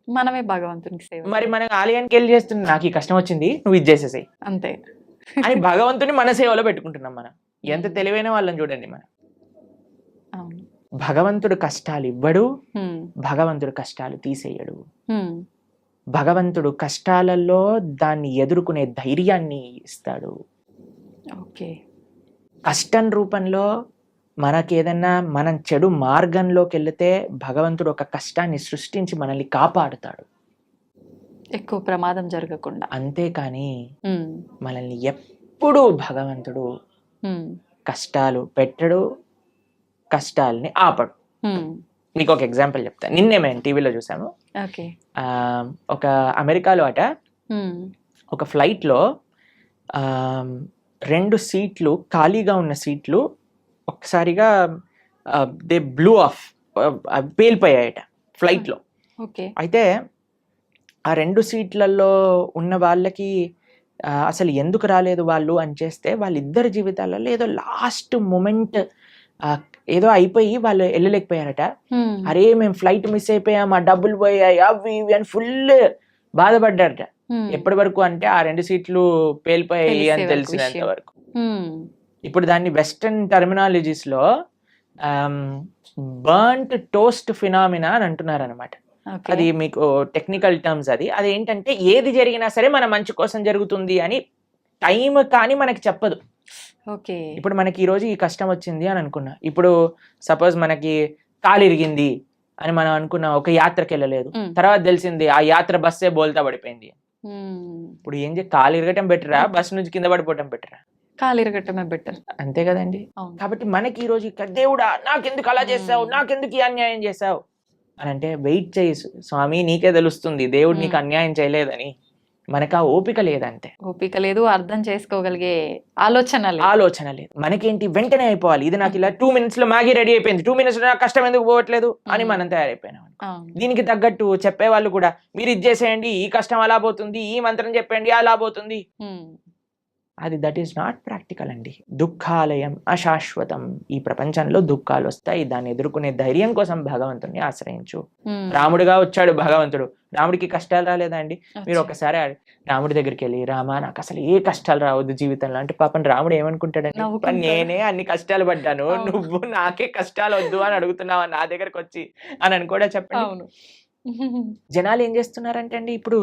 మనమే భగవంతునికి సేవ. మరి మనం ఆలయానికి వెళ్ళి చేస్తున్నాం, నాకు ఈ కష్టం వచ్చింది నువ్వు ఇది చేసేసాయి అంతే అని భగవంతుని మన సేవలో పెట్టుకుంటున్నాం. మనం ఎంత తెలివైన వాళ్ళని చూడండి. మనం భగవంతుడు కష్టాలు ఇవ్వడు, భగవంతుడు కష్టాలు తీసేయడు. భగవంతుడు కష్టాలలో దాన్ని ఎదుర్కొనే ధైర్యాన్ని ఇస్తాడు. కష్టం రూపంలో మనకి ఏదన్నా మనం చెడు మార్గంలోకి వెళితే భగవంతుడు ఒక కష్టాన్ని సృష్టించి మనల్ని కాపాడుతాడు, ఎక్కువ ప్రమాదం జరగకుండా. అంతేకాని మనల్ని ఎప్పుడూ భగవంతుడు కష్టాలు పెట్టడు, కష్టాలని ఆపడు. మీకు ఒక ఎగ్జాంపుల్ చెప్తా. నిన్నే మేము టీవీలో చూసాము. ఒక అమెరికాలో అట ఒక ఫ్లైట్ లో 2 సీట్లు ఖాళీగా ఉన్న సీట్లు ఒకసారిగా దే బ్లూ ఆఫ్, పేలిపోయాయట ఫ్లైట్ లో. అయితే ఆ 2 సీట్లలో ఉన్న వాళ్ళకి అసలు ఎందుకు రాలేదు వాళ్ళు అని చేస్తే, వాళ్ళిద్దరి జీవితాలలో ఏదో లాస్ట్ మూమెంట్ ఏదో అయిపోయి వాళ్ళు వెళ్ళలేకపోయారట. అరే మేము ఫ్లైట్ మిస్ అయిపోయాం, ఆ డబ్బులు పోయాయి, అవి ఇవి అని ఫుల్ బాధపడ్డారట. ఎప్పటి వరకు అంటే ఆ 2 సీట్లు పేలిపోయాయి అని తెలిసినంత వరకు. ఇప్పుడు దాన్ని వెస్టర్న్ టర్మినాలజీస్ లో బర్న్ట్ టోస్ట్ ఫినామినా అని అంటున్నారు అనమాట. అది మీకు టెక్నికల్ టర్మ్స్. అది ఏంటంటే ఏది జరిగినా సరే మన మంచి కోసం జరుగుతుంది అని టైం కానీ మనకి చెప్పదు. ఇప్పుడు మనకి ఈ రోజు ఈ కష్టం వచ్చింది అని అనుకున్నా, ఇప్పుడు సపోజ్ మనకి కాలు ఇరిగింది అని మనం అనుకున్నాం, ఒక యాత్రకి వెళ్ళలేదు, తర్వాత తెలిసింది ఆ యాత్ర బస్సే బోల్తా పడిపోయింది. ఇప్పుడు ఏం కాలు ఇరగటం బెటరా, బస్ నుంచి కింద పడిపోవటం బెటరా? కాలు ఇరగటమే బెటర్, అంతే కదండి. కాబట్టి మనకి ఈ రోజు దేవుడా నాకెందుకు అలా చేసావు, నాకెందుకు ఈ అన్యాయం చేసావు అని అంటే, వెయిట్ చేయి స్వామి, నీకే తెలుస్తుంది దేవుడు నీకు అన్యాయం చేయలేదని. మనకు ఆ ఓపిక లేదంతే. ఓపిక లేదు, అర్థం చేసుకోగలిగే ఆలోచన లేదు. మనకేంటి వెంటనే అయిపోవాలి, ఇది నాకు ఇలా 2 minutes లో మ్యాగీ రెడీ అయిపోయింది, 2 minutes లో నాకు కష్టం ఎందుకు పోవట్లేదు అని మనం తయారైపోయినాం. దీనికి తగ్గట్టు చెప్పేవాళ్ళు కూడా, మీరు ఇది చేసేయండి ఈ కష్టం అలా పోతుంది, ఈ మంత్రం చెప్పండి అలా పోతుంది. అది దట్ ఈస్ నాట్ ప్రాక్టికల్ అండి. దుఃఖాలయం అశాశ్వతం. ఈ ప్రపంచంలో దుఃఖాలు వస్తాయి, దాన్ని ఎదుర్కొనే ధైర్యం కోసం భగవంతుడిని ఆశ్రయించు. రాముడిగా వచ్చాడు భగవంతుడు, రాముడికి కష్టాలు రాలేదా అండి? మీరు ఒకసారి రాముడి దగ్గరికి వెళ్ళి, రామా నాకు అసలు ఏ కష్టాలు రావద్దు జీవితంలో అంటే, పాపం రాముడు ఏమనుకుంటాడండి, నేనే అన్ని కష్టాలు పడ్డాను, నువ్వు నాకే కష్టాలు వద్దు అని అడుగుతున్నావా నా దగ్గరకు వచ్చి అని కూడా చెప్పండి. జనాలు ఏం చేస్తున్నారంటే అండి, ఇప్పుడు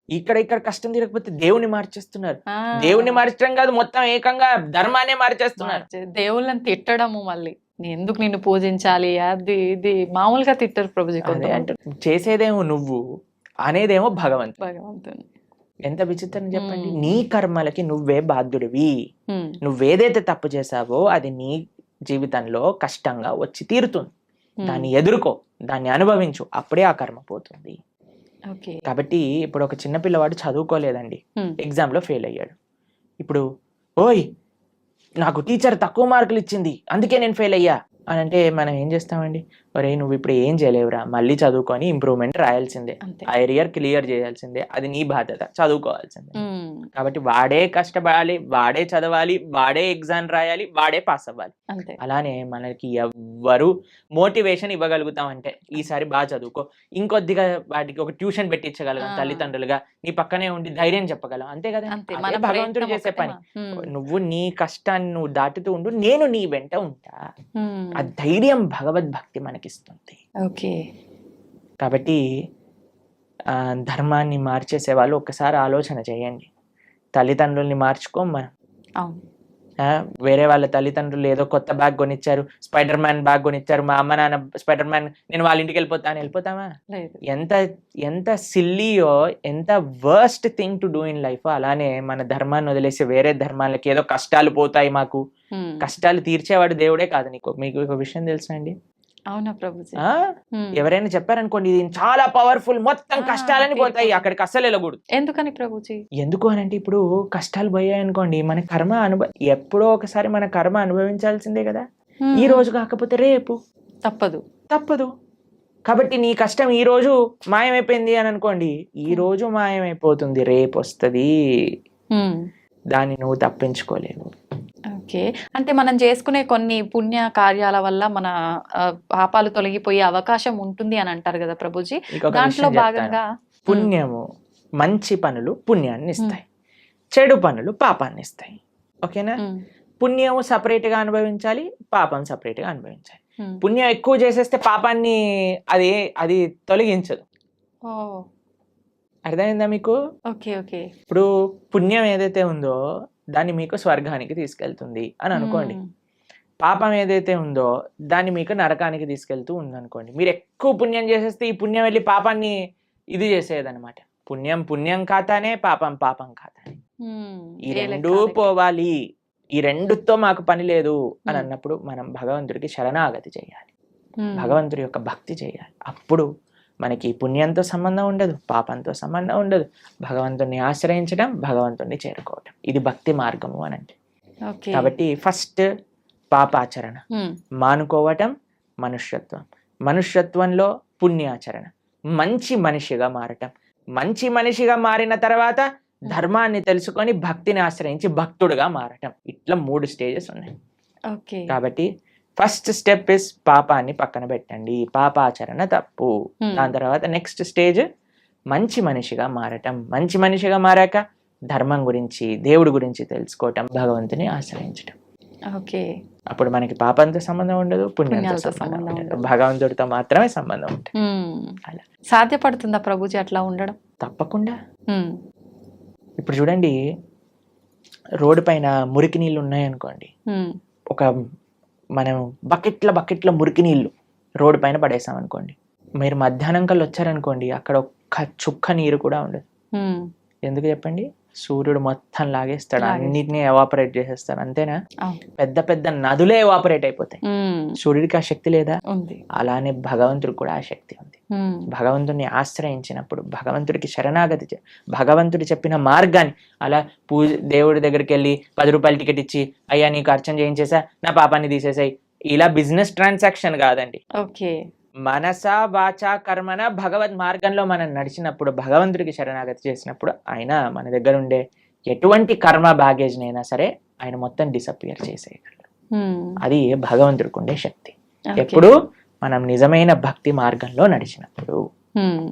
ఇక్కడ కష్టం తీరకపోతే దేవుని మార్చేస్తున్నారు. దేవుని మార్చడం కాదు, మొత్తం ఏకంగా ధర్మాన్ని మార్చేస్తున్నారు. దేవుళ్ళని తిట్టడము, మళ్ళీ ఎందుకు నిన్ను పూజించాలి అది ఇది మామూలుగా తిట్టరు ప్రభుజీ. అంటే చేసేదేమో నువ్వు, అనేదేమో భగవంతుని. ఎంత విచిత్రం చెప్పండి. నీ కర్మలకి నువ్వే బాధ్యుడివి. నువ్వేదైతే తప్పు చేసావో అది నీ జీవితంలో కష్టంగా వచ్చి తీరుతుంది. దాన్ని ఎదుర్కో, దాన్ని అనుభవించు, అప్పుడే ఆ కర్మ పోతుంది. కాబట్టి ఇప్పుడు ఒక చిన్న పిల్లవాడు చదువుకోలేదండి, ఎగ్జామ్ లో ఫెయిల్ అయ్యాడు. ఇప్పుడు ఓయ్ నాకు టీచర్ తక్కువ మార్కులు ఇచ్చింది అందుకే నేను ఫెయిల్ అయ్యా అని అంటే మనం ఏం చేస్తామండి, ఒరే నువ్వు ఇప్పుడు ఏం చేయలేవురా, మళ్ళీ చదువుకొని ఇంప్రూవ్మెంట్ రాయాల్సిందే, ఆ ఏరియర్ క్లియర్ చేయాల్సిందే, అది నీ బాధ్యత, చదువుకోవాల్సిందే. కాబట్టి వాడే కష్టపడాలి, వాడే చదవాలి, వాడే ఎగ్జామ్ రాయాలి, వాడే పాస్ అవ్వాలి. అలానే మనకి ఎవ్వరు మోటివేషన్ ఇవ్వగలుగుతామంటే, ఈసారి బాగా చదువుకో, ఇంకొద్దిగా వాటికి ఒక ట్యూషన్ పెట్టించగలం తల్లిదండ్రులుగా, నీ పక్కనే ఉండి ధైర్యం చెప్పగలం, అంతే కదా. భగవంతుడు చేసే పని. నువ్వు నీ కష్టాన్ని నువ్వు దాటుతూ ఉండు, నేను నీ వెంట ఉంటా. ఆ ధైర్యం భగవద్భక్తి మనకిస్తుంది. కాబట్టి ధర్మాన్ని మార్చేసే వాళ్ళు ఒక్కసారి ఆలోచన చేయండి. తల్లిదండ్రుల్ని మార్చుకోం మనం, వేరే వాళ్ళ తల్లిదండ్రులు ఏదో కొత్త బ్యాగ్ కొనిచ్చారు, స్పైడర్ మ్యాన్ బ్యాగ్ కొనిచ్చారు, మా అమ్మ నాన్న స్పైడర్ మ్యాన్, నేను వాళ్ళ ఇంటికి వెళ్ళిపోతామా? లేదు. ఎంత ఎంత సిల్లీయో, ఎంత worst thing to do in life. అలానే మన ధర్మాన్ని వదిలేసి వేరే ధర్మాలకి ఏదో కష్టాలు పోతాయి, మాకు కష్టాలు తీర్చేవాడు దేవుడే కాదు. మీకు ఒక విషయం తెలుసా అండి? అవునా ప్రభుజీ? ఎవరైనా చెప్పారనుకోండి ఇది చాలా పవర్ఫుల్, మొత్తం కష్టాలని పోతాయి, అక్కడికి అస్సలు వెళ్ళకూడదు. ఎందుకని ప్రభుజీ? ఎందుకు అని అంటే ఇప్పుడు కష్టాలు పోయాయి అనుకోండి, మన కర్మ ఎప్పుడో ఒకసారి మన కర్మ అనుభవించాల్సిందే కదా. ఈ రోజు కాకపోతే రేపు తప్పదు. కాబట్టి నీ కష్టం ఈ రోజు మాయమైపోయింది అని అనుకోండి, ఈ రోజు మాయమైపోతుంది, రేపు వస్తుంది, దాన్ని నువ్వు తప్పించుకోలేవు. ఓకే, అంటే మనం చేసుకునే కొన్ని పుణ్య కార్యాల వల్ల మన పాపాలు తొలగిపోయే అవకాశం ఉంటుంది అని అంటారు కదా ప్రభుజీ. దాంట్లో భాగంగా పుణ్యము, మంచి పనులు పుణ్యాన్ని ఇస్తాయి, చెడు పనులు పాపాన్ని ఇస్తాయి. ఓకేనా? పుణ్యము సపరేట్ గా అనుభవించాలి, పాపం సపరేట్ గా అనుభవించాలి. పుణ్యం ఎక్కువ చేసేస్తే పాపాన్ని అది తొలగించదు. అర్థమైందా మీకు? Okay okay. ఇప్పుడు పుణ్యం ఏదైతే ఉందో దాన్ని మీకు స్వర్గానికి తీసుకెళ్తుంది అని అనుకోండి, పాపం ఏదైతే ఉందో దాన్ని మీకు నరకానికి తీసుకెళ్తూ ఉందనుకోండి. మీరు ఎక్కువ పుణ్యం చేసేస్తే ఈ పుణ్యం వెళ్ళి పాపాన్ని ఇది చేసేదన్నమాట. పుణ్యం పుణ్యం ఖాతానే, పాపం పాపం ఖాతానే. ఈ రెండూ పోవాలి, ఈ రెండుతో మాకు పని లేదు అని అన్నప్పుడు మనం భగవంతుడికి శరణాగతి చేయాలి, భగవంతుడి యొక్క భక్తి చేయాలి. అప్పుడు మనకి పుణ్యంతో సంబంధం ఉండదు, పాపంతో సంబంధం ఉండదు. భగవంతుడిని ఆశ్రయించడం, భగవంతుడిని చేరుకోవటం, ఇది భక్తి మార్గము అని అంటే. కాబట్టి ఫస్ట్ పాపాచరణ మానుకోవటం మనుష్యత్వం, మనుష్యత్వంలో పుణ్యాచరణ, మంచి మనిషిగా మారటం, మంచి మనిషిగా మారిన తర్వాత ధర్మాన్ని తెలుసుకొని భక్తిని ఆశ్రయించి భక్తుడుగా మారటం. ఇట్లా 3 స్టేజెస్ ఉన్నాయి. కాబట్టి ఫస్ట్ స్టెప్ ఇస్ పాపాన్ని పక్కన పెట్టండి, పాపాచరణ తప్పు. దాని తర్వాత నెక్స్ట్ స్టేజ్ మంచి మనిషిగా మారటం, మంచి మనిషిగా మారాక ధర్మం గురించి, దేవుడి గురించి తెలుసుకోవటం, భగవంతుని ఆశ్రయించటం. ఓకే, అప్పుడు మనకి పాపంతో సంబంధం ఉండదు, పుణ్యంతో సంబంధం ఉండదు, భగవంతుడితో మాత్రమే సంబంధం ఉంటుంది. అలా సాధ్యపడుతుందా ప్రభుజీ అట్లా ఉండడం? తప్పకుండా. ఇప్పుడు చూడండి, రోడ్డు పైన మురికి నీళ్ళు ఉన్నాయనుకోండి, ఒక మనం బకెట్ల మురికి నీళ్ళు రోడ్డు పైన పడేసాం అనుకోండి, మీరు మధ్యాహ్నం కల్లా వచ్చారనుకోండి, అక్కడ ఒక్క చుక్క నీరు కూడా ఉండదు. ఎందుకు చెప్పండి? సూర్యుడు మొత్తం లాగేస్తాడు, అన్నిటినీ ఎవాపరేట్ చేసేస్తాడు, అంతేనా? పెద్ద పెద్ద నదులే ఎవాపరేట్ అయిపోతాయి. సూర్యుడికి ఆ శక్తి లేదా? అలానే భగవంతుడికి కూడా ఆ శక్తి ఉంది. భగవంతుడిని ఆశ్రయించినప్పుడు, భగవంతుడికి శరణాగతి, భగవంతుడు చెప్పిన మార్గాన్ని, అలా దేవుడి దగ్గరికి వెళ్ళి 10 రూపాయల టికెట్ ఇచ్చి, అయ్యా నీకు అర్చన చేయించేసా, నా పాపాన్ని తీసేసాయి, ఇలా బిజినెస్ ట్రాన్సాక్షన్ కాదండి. ఓకే, మనస వాచ కర్మన భగవద్ మార్గంలో మనం నడిచినప్పుడు, భగవంతుడికి శరణాగతి చేసినప్పుడు, ఆయన మన దగ్గర ఉండే ఎటువంటి కర్మ బ్యాగేజ్ నైనా సరే ఆయన మొత్తం డిసపియర్ చేసేయగలరు. అది భగవంతుడికి ఉండే శక్తి. ఎప్పుడు మనం నిజమైన భక్తి మార్గంలో నడిచినప్పుడు,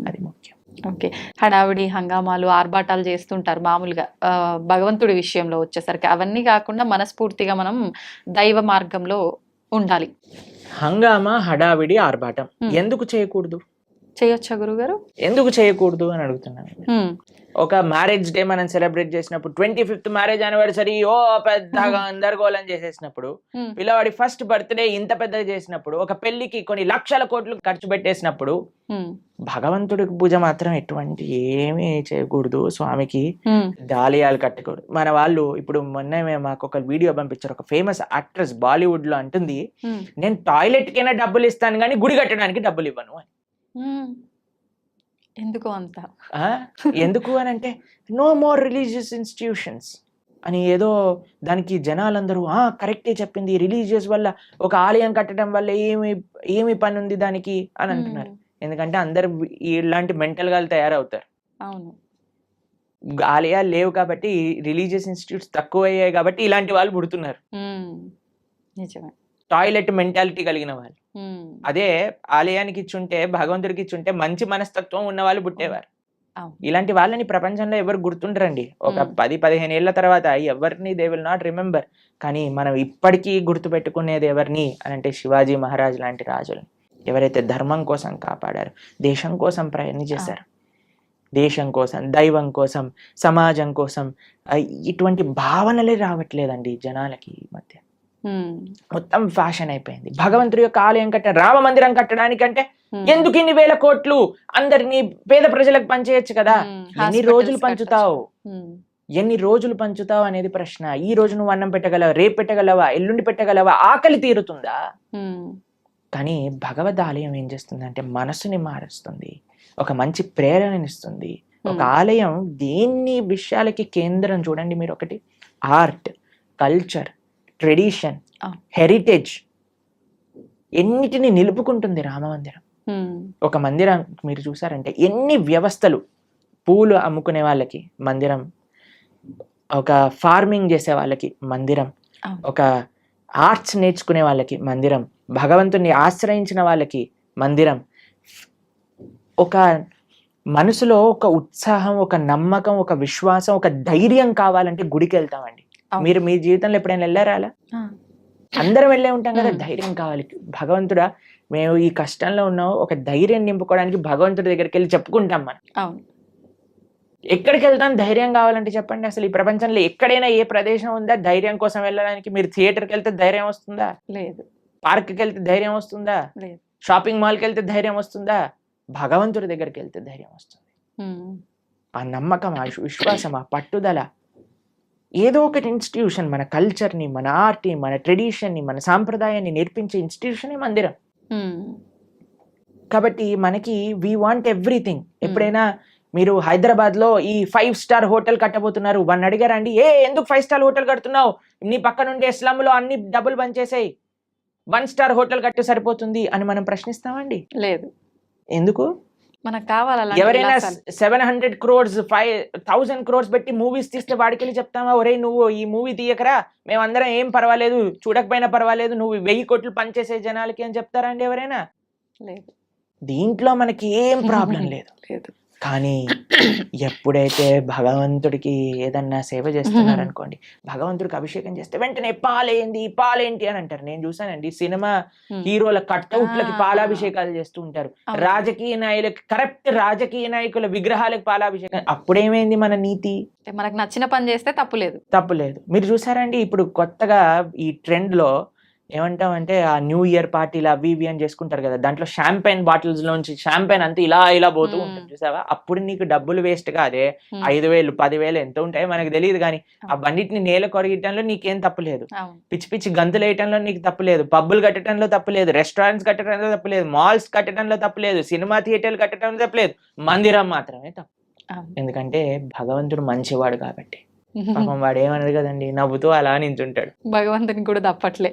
అది ముఖ్యం. ఓకే, హడావిడి హంగామాలు ఆర్భాటాలు చేస్తుంటారు మామూలుగా, భగవంతుడి విషయంలో వచ్చేసరికి అవన్నీ కాకుండా మనస్ఫూర్తిగా మనం దైవ మార్గంలో ఉండాలి. హంగామా, హడావిడి, ఆర్భాటం ఎందుకు చేయకూడదు? చేయొచ్చా గురుగారు? ఎందుకు చేయకూడదు అని అడుగుతున్నాను. ఒక మ్యారేజ్ డే మనం సెలబ్రేట్ చేసినప్పుడు, 25th మ్యారేజ్ యానివర్సరీ పెద్దగా గందరగోళం చేసేసినప్పుడు, పిల్లవాడి ఫస్ట్ బర్త్డే ఇంత పెద్దగా చేసినప్పుడు, ఒక పెళ్లికి కొన్ని లక్షల కోట్లు ఖర్చు పెట్టేసినప్పుడు, భగవంతుడికి పూజ మాత్రం ఎటువంటి ఏమీ చేయకూడదు, స్వామికి దాలియాలు కట్టకూడదు. మన వాళ్ళు ఇప్పుడు మొన్న మాకు ఒక వీడియో పంపించారు, ఒక ఫేమస్ యాక్ట్రెస్ బాలీవుడ్ లో అంటుంది, నేను టాయిలెట్ కైనా డబ్బులు ఇస్తాను కానీ గుడి కట్టడానికి డబ్బులు ఇవ్వను అని. ఎందుకు అంత? ఎందుకు అని అంటే, నో మోర్ రిలీజియస్ ఇన్స్టిట్యూషన్స్ అని ఏదో దానికి జనాలందరూ కరెక్టే చెప్పింది, రిలీజియస్ వల్ల, ఒక ఆలయం కట్టడం వల్ల ఏమి పని ఉంది దానికి అని అంటున్నారు. ఎందుకంటే అందరు ఇలాంటి మెంటల్ గా తయారవుతారు. అవును, ఆలయాలు లేవు కాబట్టి, రిలీజియస్ ఇన్స్టిట్యూట్స్ తక్కువ అయ్యాయి కాబట్టి ఇలాంటి వాళ్ళు పుడుతున్నారు. నిజమే, టాయిలెట్ మెంటాలిటీ కలిగిన వాళ్ళు. అదే ఆలయానికి ఇచ్చుంటే, భగవంతుడికి ఇచ్చుంటే మంచి మనస్తత్వం ఉన్న వాళ్ళు పుట్టేవారు. ఇలాంటి వాళ్ళని ప్రపంచంలో ఎవరు గుర్తుండరండి. ఒక 10-15 ఏళ్ల తర్వాత ఎవరిని దే విల్ నాట్ రిమెంబర్. కానీ మనం ఇప్పటికీ గుర్తు పెట్టుకునేది ఎవరిని అని అంటే, శివాజీ మహారాజ్ లాంటి రాజులని, ఎవరైతే ధర్మం కోసం కాపాడారు, దేశం కోసం ప్రయత్నం చేశారు. దేశం కోసం, దైవం కోసం, సమాజం కోసం ఇటువంటి భావనలే రావట్లేదండి జనాలకి ఈ మధ్య. మొత్తం ఫ్యాషన్ అయిపోయింది. భగవంతుడి యొక్క ఆలయం రామ మందిరం కట్టడానికంటే ఎందుకు ఇన్ని వేల కోట్లు, అందరినీ పేద ప్రజలకు పంచేయచ్చు కదా. ఎన్ని రోజులు పంచుతావు, ఎన్ని రోజులు పంచుతావు అనేది ప్రశ్న. ఈ రోజు నువ్వు అన్నం పెట్టగలవా, రేపు పెట్టగలవా, ఎల్లుండి పెట్టగలవా, ఆకలి తీరుతుందా? కానీ భగవద్ ఆలయం ఏం చేస్తుంది అంటే మనసుని మారుస్తుంది, ఒక మంచి ప్రేరణనిస్తుంది. ఒక ఆలయం దేన్ని విషయాలకి కేంద్రం చూడండి మీరు. ఒకటి ఆర్ట్, కల్చర్, ట్రెడిషన్, హెరిటేజ్, ఎన్నిటిని నిలుపుకుంటుంది రామ మందిరం. ఒక మందిరం మీరు చూసారంటే ఎన్ని వ్యవస్థలు, పూలు అమ్ముకునే వాళ్ళకి మందిరం, ఒక ఫార్మింగ్ చేసే వాళ్ళకి మందిరం, ఒక ఆర్ట్స్ నేర్చుకునే వాళ్ళకి మందిరం, భగవంతుని ఆశ్రయించిన వాళ్ళకి మందిరం. ఒక మనసులో ఒక ఉత్సాహం, ఒక నమ్మకం, ఒక విశ్వాసం, ఒక ధైర్యం కావాలంటే గుడికి వెళ్తామండి. మీరు మీ జీవితంలో ఎప్పుడైనా వెళ్ళారా అలా? అందరం వెళ్ళే ఉంటాం కదా. ధైర్యం కావాలి. భగవంతుడా మేము ఈ కష్టంలో ఉన్నాం, ఒక ధైర్యం నింపుకోవడానికి భగవంతుడి దగ్గరికి వెళ్ళి చెప్పుకుంటాం మనం. ఎక్కడికి వెళ్తాం ధైర్యం కావాలంటే చెప్పండి. అసలు ఈ ప్రపంచంలో ఎక్కడైనా ఏ ప్రదేశం ఉందా ధైర్యం కోసం వెళ్ళడానికి? మీరు థియేటర్కి వెళ్తే ధైర్యం వస్తుందా? లేదు. పార్క్కి వెళ్తే ధైర్యం వస్తుందా? లేదు. షాపింగ్ మాల్కి వెళ్తే ధైర్యం వస్తుందా? భగవంతుడి దగ్గరికి వెళ్తే ధైర్యం వస్తుంది. ఆ నమ్మకం, ఆ విశ్వాసం, ఆ పట్టుదల. ఏదో ఒకటి ఇన్స్టిట్యూషన్ మన కల్చర్ని, మన ఆర్ట్ని, మన ట్రెడిషన్ని, మన సాంప్రదాయాన్ని నేర్పించే ఇన్స్టిట్యూషన్ మందిరం. కాబట్టి మనకి వీ వాంట్ ఎవ్రీథింగ్. ఎప్పుడైనా మీరు హైదరాబాద్ లో ఈ 5 స్టార్ హోటల్ కట్టబోతున్నారు, వన్ అడిగారండి, ఎందుకు 5 స్టార్ హోటల్ కడుతున్నావు, నీ పక్కన ఉండే స్లమ్ లో అన్ని డబ్బులు బంచేసాయి, 1 స్టార్ హోటల్ కట్టు సరిపోతుంది అని మనం ప్రశ్నిస్తామండి? లేదు. ఎందుకు? మనకు కావాలి. ఎవరైనా 700 crores 5,000 crores పెట్టి మూవీస్ తీస్తే వాడికెళ్ళి చెప్తామా, ఒరే నువ్వు ఈ మూవీ తీయకరా, మేమందరం ఏం పర్వాలేదు, చూడకపోయినా పర్వాలేదు, నువ్వు 1000 కోట్లు పనిచేసే జనాలకి అని చెప్తారా అండి ఎవరైనా? లేదు. దీంట్లో మనకి ఏం ప్రాబ్లం లేదు. కానీ ఎప్పుడైతే భగవంతుడికి ఏదన్నా సేవ చేస్తున్నారు అనుకోండి, భగవంతుడికి అభిషేకం చేస్తే వెంటనే పాలేంటి అని అంటారు. నేను చూసానండి, సినిమా హీరోల కట్అవుట్లకి పాలాభిషేకాలు చేస్తూ ఉంటారు, రాజకీయ నాయకులకి, కరెక్ట్ రాజకీయ నాయకుల విగ్రహాలకు పాలాభిషేకం. అప్పుడేమైంది మన నీతి? మనకు నచ్చిన పని చేస్తే తప్పులేదు. మీరు చూసారండి ఇప్పుడు కొత్తగా ఈ ట్రెండ్ లో ఏమంటామంటే ఆ న్యూ ఇయర్ పార్టీలు అవి ఇవి అని చేసుకుంటారు కదా, దాంట్లో షాంపైన్ బాటిల్స్ లోంచి షాంపైన్ అంతా ఇలా పోతూ ఉంటుంది చూసావా? అప్పుడు నీకు డబ్బులు వేస్ట్ కాదే, 5,000 10,000 ఎంత ఉంటాయో మనకు తెలియదు, కానీ ఆ బండిటిని నేల కొరగటంలో నీకేం తప్పులేదు, పిచ్చి పిచ్చి గంతులు వేయటంలో నీకు తప్పులేదు, పబ్బులు కట్టడంలో తప్పులేదు, రెస్టారెంట్స్ కట్టడంలో తప్పులేదు, మాల్స్ కట్టడంలో తప్పులేదు, సినిమా థియేటర్లు కట్టడంలో తప్పులేదు, మందిరం మాత్రమే తప్పు. ఎందుకంటే భగవంతుడు మంచివాడు కాబట్టి. పాపం వాడు ఏమన్నాడు కదండి, నవ్వుతూ అలా నించుంటాడు. భగవంతుని కూడా తప్పట్లే.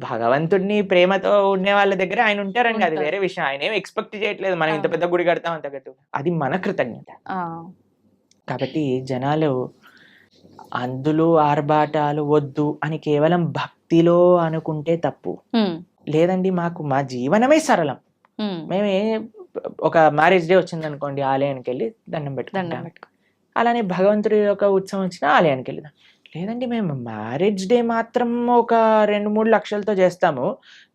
భగవంతుడిని ప్రేమతో ఉండే వాళ్ళ దగ్గర ఆయన ఉంటారండి, అది వేరే విషయం. ఆయన ఏం ఎక్స్పెక్ట్ చేయట్లేదు మనం ఇంత పెద్ద గుడి కడతాం అంత కట్టు, అది మన కృతజ్ఞత. కాబట్టి జనాలు అందులో ఆర్భాటాలు వద్దు అని కేవలం భక్తిలో అనుకుంటే తప్పు. లేదండి, మా జీవనమే సరళం. మేమే ఒక మ్యారేజ్ డే వచ్చింది అనుకోండి, ఆలయానికి వెళ్ళి దండం పెట్టుకుంటాం. అలానే భగవంతుడి యొక్క ఉత్సవం వచ్చిన ఆలయానికి వెళ్దాం. లేదండి, మేము మ్యారేజ్ డే మాత్రం ఒక 2-3 లక్షలతో చేస్తాము,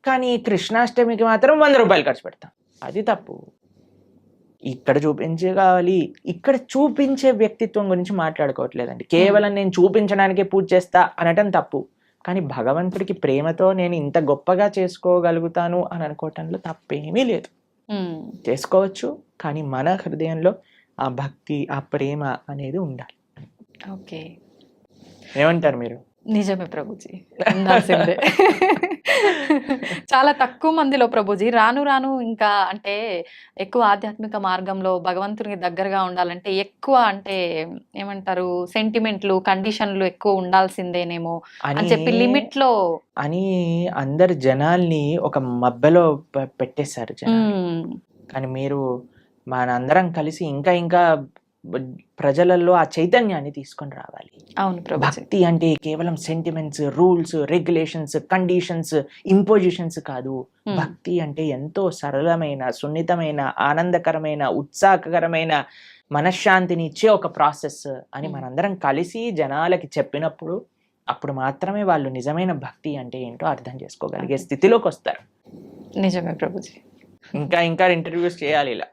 కానీ కృష్ణాష్టమికి మాత్రం 100 రూపాయలు ఖర్చు పెడతాం. అది తప్పు. ఇక్కడ కావాలి, ఇక్కడ చూపించే వ్యక్తిత్వం గురించి మాట్లాడుకోవట్లేదండి. కేవలం నేను చూపించడానికే పూజ చేస్తా అనటం తప్పు. కానీ భగవంతుడికి ప్రేమతో నేను ఇంత గొప్పగా చేసుకోగలుగుతాను అని అనుకోవటంలో తప్పేమీ లేదు. చేసుకోవచ్చు, కానీ మన హృదయంలో ఆ భక్తి, ఆ ప్రేమ అనేది ఉండాలి. ఓకే, ఏమంటారు మీరు? నిజమే ప్రభుజీ, ఉండాల్సిందే. చాలా తక్కువ మందిలో ప్రభుజీ రాను ఇంకా అంటే ఎక్కువ ఆధ్యాత్మిక మార్గంలో భగవంతునికి దగ్గరగా ఉండాలంటే ఎక్కువ అంటే ఏమంటారు, సెంటిమెంట్లు, కండిషన్లు ఎక్కువ ఉండాల్సిందేనేమో అని చెప్పి లిమిట్ లో అని అందరు జనాల్ని ఒక మబ్బెలో పెట్టేశారు జనాలు. కానీ మీరు మనందరం కలిసి ఇంకా ప్రజలలో ఆ చైతన్యాన్ని తీసుకొని రావాలి. అవును, భక్తి అంటే కేవలం sentiments, rules, regulations, conditions, impositions కాదు. భక్తి అంటే ఎంతో సరళమైన, సున్నితమైన, ఆనందకరమైన, ఉత్సాహకరమైన, మనశ్శాంతిని ఇచ్చే ఒక ప్రాసెస్ అని మనందరం కలిసి జనాలకి చెప్పినప్పుడు అప్పుడు మాత్రమే వాళ్ళు నిజమైన భక్తి అంటే ఏంటో అర్థం చేసుకోగలిగే స్థితిలోకి వస్తారు. నిజమే ప్రభుజీ. ఇంకా ఇంటర్వ్యూస్ చేయాలి ఇలా.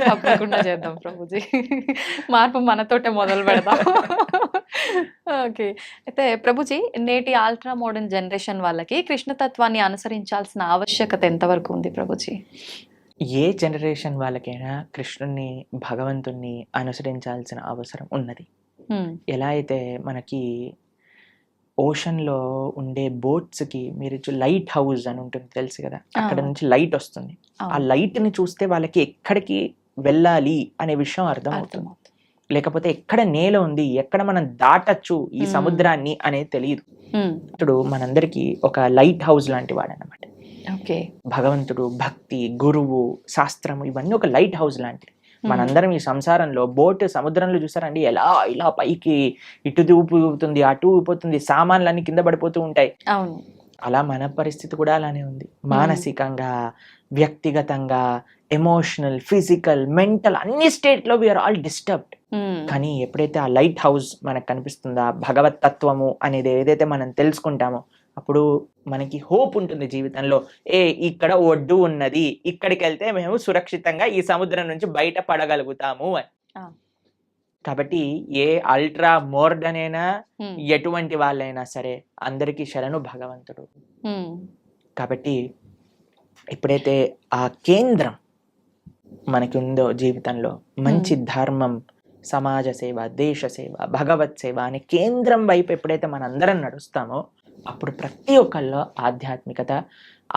తప్పకుండా చేద్దాం ప్రభుజీ. మార్పు మనతోటే మొదలు పెడదాం. ఓకే. అయితే ప్రభుజీ, నేటి అల్ట్రా మోడర్న్ జనరేషన్ వాళ్ళకి కృష్ణతత్వాన్ని అనుసరించాల్సిన ఆవశ్యకత ఎంతవరకు ఉంది ప్రభుజీ? ఏ జనరేషన్ వాళ్ళకైనా కృష్ణుణ్ణి, భగవంతుణ్ణి అనుసరించాల్సిన అవసరం ఉన్నది. ఎలా అయితే మనకి ఓషన్లో ఉండే బోట్స్కి మీరు లైట్ హౌస్ అని ఉంటుంది తెలుసు కదా, అక్కడ నుంచి లైట్ వస్తుంది. ఆ లైట్ని చూస్తే వాళ్ళకి ఎక్కడికి వెళ్ళాలి అనే విషయం అర్థమవుతుంది. లేకపోతే ఎక్కడ నేల ఉంది, ఎక్కడ మనం దాటచ్చు ఈ సముద్రాన్ని అనేది తెలియదు. ఇప్పుడు మనందరికి ఒక లైట్ హౌస్ లాంటి వాడు అన్నమాట. ఓకే. భగవంతుడు, భక్తి, గురువు, శాస్త్రము ఇవన్నీ ఒక లైట్ హౌస్ లాంటివి. మనందరం ఈ సంసారంలో బోట్ సముద్రంలో చూసారండి, ఎలా ఇలా పైకి ఇటు ఊపుతుంది, అటు ఊపుతుంది, సామాన్లన్నీ కింద పడిపోతూ ఉంటాయి. అవును. అలా మన పరిస్థితి కూడా అలానే ఉంది. మానసికంగా, వ్యక్తిగతంగా, ఎమోషనల్, ఫిజికల్, మెంటల్ అన్ని స్టేట్ లో వీఆర్ ఆల్ డిస్టర్బ్డ్. కానీ ఎప్పుడైతే ఆ లైట్ హౌస్ మనకు కనిపిస్తుందో, భగవత్ తత్వము అనేది ఏదైతే మనం తెలుసుకుంటామో, అప్పుడు మనకి హోప్ ఉంటుంది జీవితంలో. ఇక్కడ ఒడ్డు ఉన్నది, ఇక్కడికి వెళ్తే మేము సురక్షితంగా ఈ సముద్రం నుంచి బయట పడగలుగుతాము అని. కాబట్టి ఏ అల్ట్రా మోడర్న్ అయినా, ఎటువంటి వాళ్ళైనా సరే, అందరికీ శరణు భగవంతుడు. కాబట్టి ఎప్పుడైతే ఆ కేంద్రం మనకి ఉందో జీవితంలో, మంచి ధర్మం, సమాజ సేవ, దేశ సేవ, భగవత్ సేవ అనే కేంద్రం వైపు ఎప్పుడైతే మనందరం నడుస్తామో, అప్పుడు ప్రతి ఒక్కళ్ళలో ఆధ్యాత్మికత,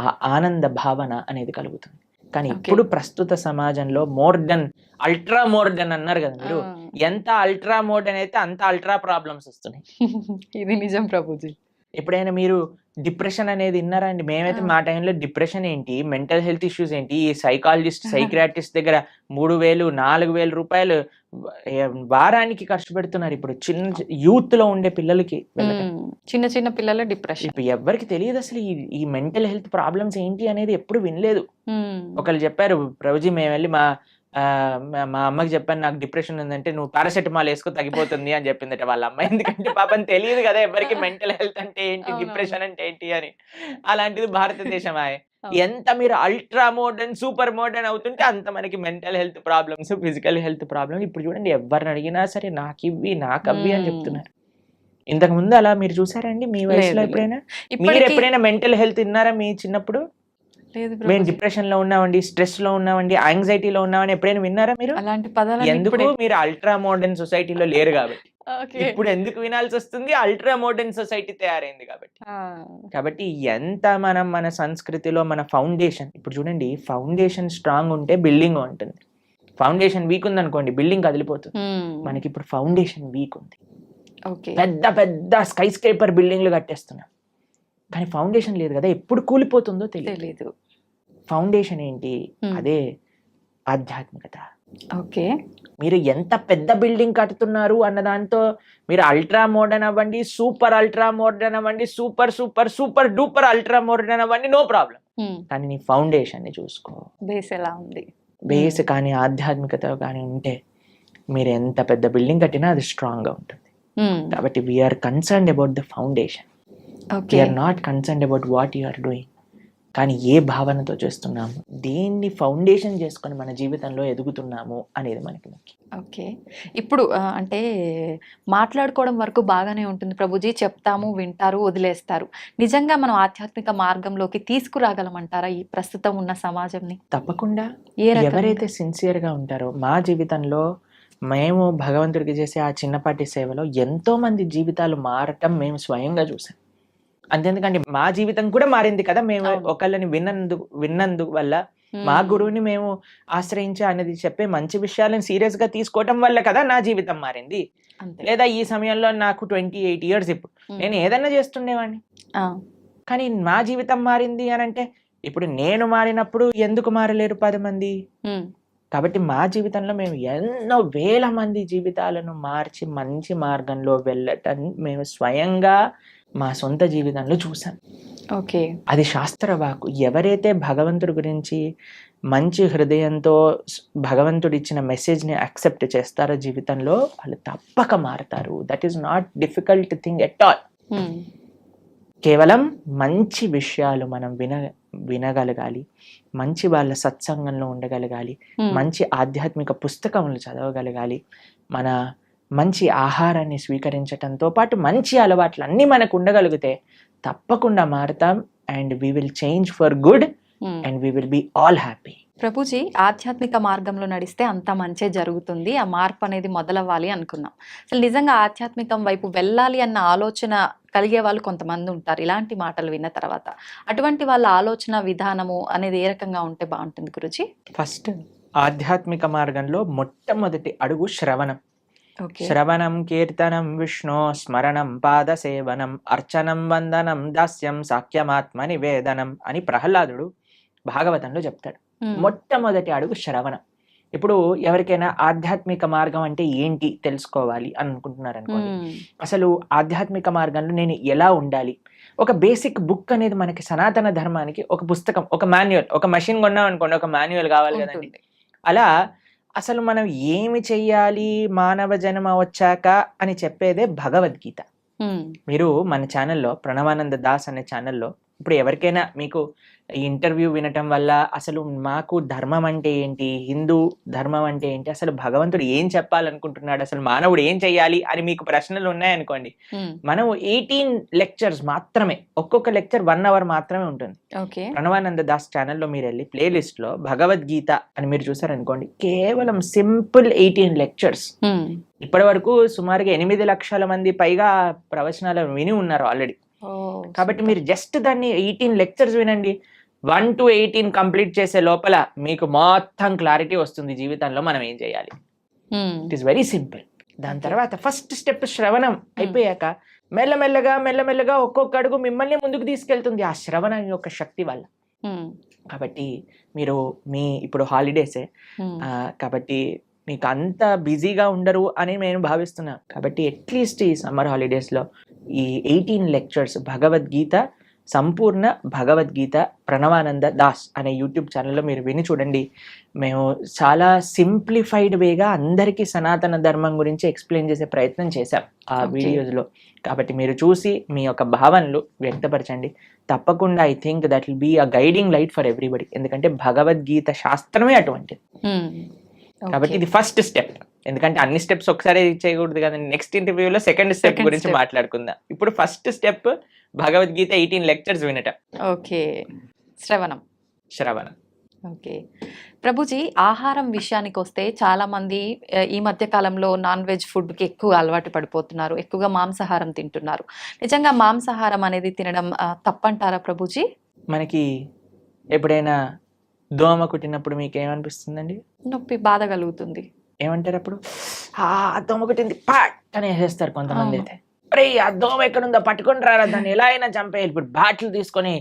ఆ ఆనంద భావన అనేది కలుగుతుంది. కానీ ఇప్పుడు ప్రస్తుత సమాజంలో మోడర్న్, అల్ట్రా మోడర్న్ అన్నారు కదా మీరు, ఎంత అల్ట్రా మోడర్న్ అయితే అంత అల్ట్రా ప్రాబ్లమ్స్ వస్తున్నాయి. ఇది నిజం ప్రభుజీ. ఎప్పుడైనా మీరు డిప్రెషన్ అనేది విన్నారా అండి? మేమైతే మా టైంలో డిప్రెషన్ ఏంటి, మెంటల్ హెల్త్ ఇష్యూస్ ఏంటి, ఈ సైకాలజిస్ట్, సైక్రాటిస్ట్ దగ్గర 3,000, 4,000 రూపాయలు వారానికి ఖర్చు పెడుతున్నారు ఇప్పుడు చిన్న యూత్ లో ఉండే పిల్లలకి. చిన్న చిన్న పిల్లల డిప్రెషన్. ఇప్పుడు ఎవరికి తెలియదు అసలు ఈ మెంటల్ హెల్త్ ప్రాబ్లమ్స్ ఏంటి అనేది, ఎప్పుడు వినలేదు. ఒకళ్ళు చెప్పారు, ప్రభుజీ మేము వెళ్ళి మా అమ్మకి చెప్పాను నాకు డిప్రెషన్ ఉందంటే, నువ్వు పారాసెటమాల్ వేసుకో తగ్గిపోతుంది అని చెప్పిందట వాళ్ళ అమ్మ. ఎందుకంటే పాపం తెలియదు కదా ఎవరికి మెంటల్ హెల్త్ అంటే ఏంటి, డిప్రెషన్ అంటే ఏంటి అని. అలాంటిది భారతదేశం. ఎంత మీరు అల్ట్రా మోడర్న్, సూపర్ మోడర్న్ అవుతుంటే అంత మనకి mental health problems, physical health problems. ఇప్పుడు చూడండి, ఎవరిని అడిగినా సరే నాకివ్వి నాకవ్వి అని చెప్తున్నారు. ఇంతకు ముందు అలా మీరు చూసారండి మీ వయసులో ఎప్పుడైనా? మీరు ఎప్పుడైనా మెంటల్ హెల్త్ విన్నారా మీ చిన్నప్పుడు? మేము డిప్రెషన్ లో ఉన్నామండి, స్ట్రెస్ లో ఉన్నామండి, యాంగ్జైటీలో ఉన్నామని ఎప్పుడైనా విన్నారా మీరు? అలాంటి పదాలు ఎందుకు? మీరు అల్ట్రా మోడర్న్ సొసైటీలో లేరు కాబట్టి. ఇప్పుడు ఎందుకు వినాల్సి వస్తుంది? అల్ట్రా మోడర్న్ సొసైటీ తయారైంది కాబట్టి. కాబట్టి ఎంత మనం మన సంస్కృతిలో మన ఫౌండేషన్, ఇప్పుడు చూడండి, ఫౌండేషన్ స్ట్రాంగ్ ఉంటే బిల్డింగ్ ఉంటుంది. ఫౌండేషన్ వీక్ ఉంది అనుకోండి, బిల్డింగ్ కదిలిపోతుంది. మనకి ఇప్పుడు ఫౌండేషన్ వీక్ ఉంది. పెద్ద పెద్ద స్కై స్క్రేపర్ బిల్డింగ్లు కట్టేస్తున్నాం, కానీ ఫౌండేషన్ లేదు కదా, ఎప్పుడు కూలిపోతుందో తెలియదు. ఫౌండేషన్ ఏంటి? అదే ఆధ్యాత్మికత. ఓకే. మీరు ఎంత పెద్ద బిల్డింగ్ కడుతున్నారు అన్న దాంతో మీరు అల్ట్రా మోడర్న్ అవ్వండి, సూపర్ అల్ట్రా మోడర్న్ అవ్వండి, super super super duper ultra modern అవ్వండి, నో ప్రాబ్లం. కానీ నీ ఫౌండేషన్ ని చూసుకో, బేస్ ఎలా ఉంది. బేస్ కానీ ఆధ్యాత్మికత కానీ ఉంటే మీరు ఎంత పెద్ద బిల్డింగ్ కట్టినా అది స్ట్రాంగ్ గా ఉంటుంది. కాబట్టి we are concerned about the foundation. We are not concerned about what you are doing. కానీ ఏ భావనతో చేస్తున్నాము, దేన్ని ఫౌండేషన్ చేసుకొని మన జీవితంలో ఎదుగుతున్నాము అనేది మనకి ముఖ్యం. ఓకే. ఇప్పుడు అంటే మాట్లాడుకోవడం వరకు బాగానే ఉంటుంది ప్రభుజీ, చెప్తాము, వింటారు, వదిలేస్తారు. నిజంగా మనం ఆధ్యాత్మిక మార్గంలోకి తీసుకురాగలమంటారా ఈ ప్రస్తుతం ఉన్న సమాజంని? తప్పకుండా. ఎవరైతే సిన్సియర్గా ఉంటారో, మా జీవితంలో మేము భగవంతుడికి చేసే ఆ చిన్నపాటి సేవలో ఎంతో మంది జీవితాలు మారటం మేము స్వయంగా చూసాం. అంతేందుకంటే మా జీవితం కూడా మారింది కదా, మేము ఒకళ్ళని విన్నందుకు వల్ల, మా గురువుని మేము ఆశ్రయించి అనేది చెప్పే మంచి విషయాలను సీరియస్ గా తీసుకోవటం వల్ల కదా నా జీవితం మారింది. లేదా ఈ సమయంలో నాకు 28 years, ఇప్పుడు నేను ఏదన్నా చేస్తుండేవాడిని, కానీ మా జీవితం మారింది అని అంటే, ఇప్పుడు నేను మారినప్పుడు ఎందుకు మారలేరు 10 మంది? కాబట్టి మా జీవితంలో మేము ఎన్నో వేల మంది జీవితాలను మార్చి మంచి మార్గంలో వెళ్ళటం మేము స్వయంగా మా సొంత జీవితంలో చూసాం. ఓకే. అది శాస్త్రవాకు. ఎవరైతే భగవంతుడి గురించి మంచి హృదయంతో భగవంతుడు ఇచ్చిన మెసేజ్ని యాక్సెప్ట్ చేస్తారో జీవితంలో, వాళ్ళు తప్పక మారతారు. That is not difficult thing at all. కేవలం మంచి విషయాలు మనం వినగలగాలి, మంచి వాళ్ళ సత్సంగంలో ఉండగలగాలి, మంచి ఆధ్యాత్మిక పుస్తకములు చదవగలగాలి, మన మంచి ఆహారాన్ని స్వీకరించటంతో పాటు మంచి అలవాట్లు అన్నీ మనకు ఉండగలిగితే తప్పకుండా మారుతాం. And we will change for good and we will be all happy. Prabhuji, ఆధ్యాత్మిక మార్గంలో నడిస్తే అంత మంచే జరుగుతుంది, ఆ మార్పు అనేది మొదలవ్వాలి అనుకున్నాం. అసలు నిజంగా ఆధ్యాత్మికం వైపు వెళ్ళాలి అన్న ఆలోచన కలిగే వాళ్ళు కొంతమంది ఉంటారు ఇలాంటి మాటలు విన్న తర్వాత. అటువంటి వాళ్ళ ఆలోచన విధానము అనేది ఏ రకంగా ఉంటే బాగుంటుంది గురుజీ? ఫస్ట్ ఆధ్యాత్మిక మార్గంలో మొట్టమొదటి అడుగు శ్రవణం. ఓకే. శ్రవణం కీర్తనం విష్ణు స్మరణం పాద సేవనం అర్చనం వందనం దాస్యం సాఖ్యమాత్మ నివేదనం అని ప్రహ్లాదుడు భాగవతంలో చెప్తాడు. మొట్టమొదటి అడుగు శ్రవణం. ఇప్పుడు ఎవరికైనా ఆధ్యాత్మిక మార్గం అంటే ఏంటి తెలుసుకోవాలి అని అనుకుంటున్నారు అనుకోండి, అసలు ఆధ్యాత్మిక మార్గంలో నేను ఎలా ఉండాలి, ఒక బేసిక్ బుక్ అనేది మనకి సనాతన ధర్మానికి ఒక పుస్తకం, ఒక మాన్యువల్, ఒక మషిన్ కొన్నాం అనుకోండి ఒక మాన్యువల్ కావాలి కదండి. అలా అసలు మనం ఏమి చెయ్యాలి మానవ జన్మ వచ్చాక అని చెప్పేదే భగవద్గీత. మీరు మన ఛానల్లో ప్రణవానంద దాస్ అనే ఛానల్లో ఇప్పుడు ఎవరికైనా మీకు ఈ ఇంటర్వ్యూ వినటం వల్ల అసలు మాకు ధర్మం అంటే ఏంటి, హిందూ ధర్మం అంటే ఏంటి, అసలు భగవంతుడు ఏం చెప్పాలనుకుంటున్నాడు, అసలు మానవుడు ఏం చెయ్యాలి అని మీకు ప్రశ్నలు ఉన్నాయనుకోండి, మనం 18 లెక్చర్స్ మాత్రమే, ఒక్కొక్క లెక్చర్ 1 hour మాత్రమే ఉంటుంది. ప్రణవానంద దాస్ ఛానల్లో మీరు వెళ్ళి ప్లేలిస్ట్ లో భగవద్గీత అని మీరు చూసారనుకోండి, కేవలం సింపుల్ 18 లెక్చర్స్. ఇప్పటి వరకు సుమారుగా 8 లక్షల మంది పైగా ప్రవచనాలు విని ఉన్నారు ఆల్రెడీ. కాబట్టి మీరు జస్ట్ దాన్ని 18 లెక్చర్స్ వినండి, 1 to 18 కంప్లీట్ చేసే లోపల మీకు మొత్తం క్లారిటీ వస్తుంది జీవితంలో మనం ఏం చేయాలి. It is very simple. దాని తర్వాత ఫస్ట్ స్టెప్ శ్రవణం అయిపోయాక మెల్లమెల్లగా ఒక్కొక్క అడుగు మిమ్మల్ని ముందుకు తీసుకెళ్తుంది ఆ శ్రవణం యొక్క శక్తి వల్ల. కాబట్టి మీరు ఇప్పుడు హాలిడేసే కాబట్టి మీకు అంత బిజీగా ఉండరు అని నేను భావిస్తున్నా. కాబట్టి అట్లీస్ట్ ఈ సమ్మర్ హాలిడేస్లో ఈ 18 లెక్చర్స్ భగవద్గీత, సంపూర్ణ భగవద్గీత ప్రణవానంద దాస్ అనే యూట్యూబ్ ఛానల్లో మీరు విని చూడండి. మేము చాలా సింప్లిఫైడ్ వేగా అందరికీ సనాతన ధర్మం గురించి ఎక్స్ప్లెయిన్ చేసే ప్రయత్నం చేశాం ఆ వీడియోస్లో. కాబట్టి మీరు చూసి మీ యొక్క భావనలు వ్యక్తపరచండి. తప్పకుండా I think that will be a guiding light for everybody. ఎందుకంటే భగవద్గీత శాస్త్రమే అటువంటిది. కాబట్టి ఇది ఫస్ట్ స్టెప్. ఎందుకంటే అన్ని స్టెప్స్ ఒకసారి చేయకూడదు కదండి. నెక్స్ట్ ఇంటర్వ్యూలో సెకండ్ స్టెప్ గురించి మాట్లాడుకుందాం. ఇప్పుడు ఫస్ట్ స్టెప్ భగవద్గీత 18 లెక్చర్స్ వినటం. ఓకే, శ్రవణం. ఓకే ప్రభుజీ, ఆహారం విషయానికి వస్తే చాలా మంది ఈ మధ్య కాలంలో నాన్ వెజ్ ఫుడ్కి ఎక్కువ అలవాటు పడిపోతున్నారు, ఎక్కువగా మాంసాహారం తింటున్నారు. నిజంగా మాంసాహారం అనేది తినడం తప్పంటారా ప్రభుజీ? మనకి ఎప్పుడైనా దోమ కుట్టినప్పుడు మీకు ఏమనిపిస్తుందండి? నొప్పి, బాధ కలుగుతుంది. ఏమంటారు అప్పుడు? దోమ కుట్టింది పాట్ అని వేసేస్తారు కొంతమంది. అయితే అరే ఆ దోమ ఎక్కడుందో పట్టుకొని రారా, దాన్ని ఎలా అయినా చంపేయాలి. ఇప్పుడు బ్యాట్లు తీసుకొని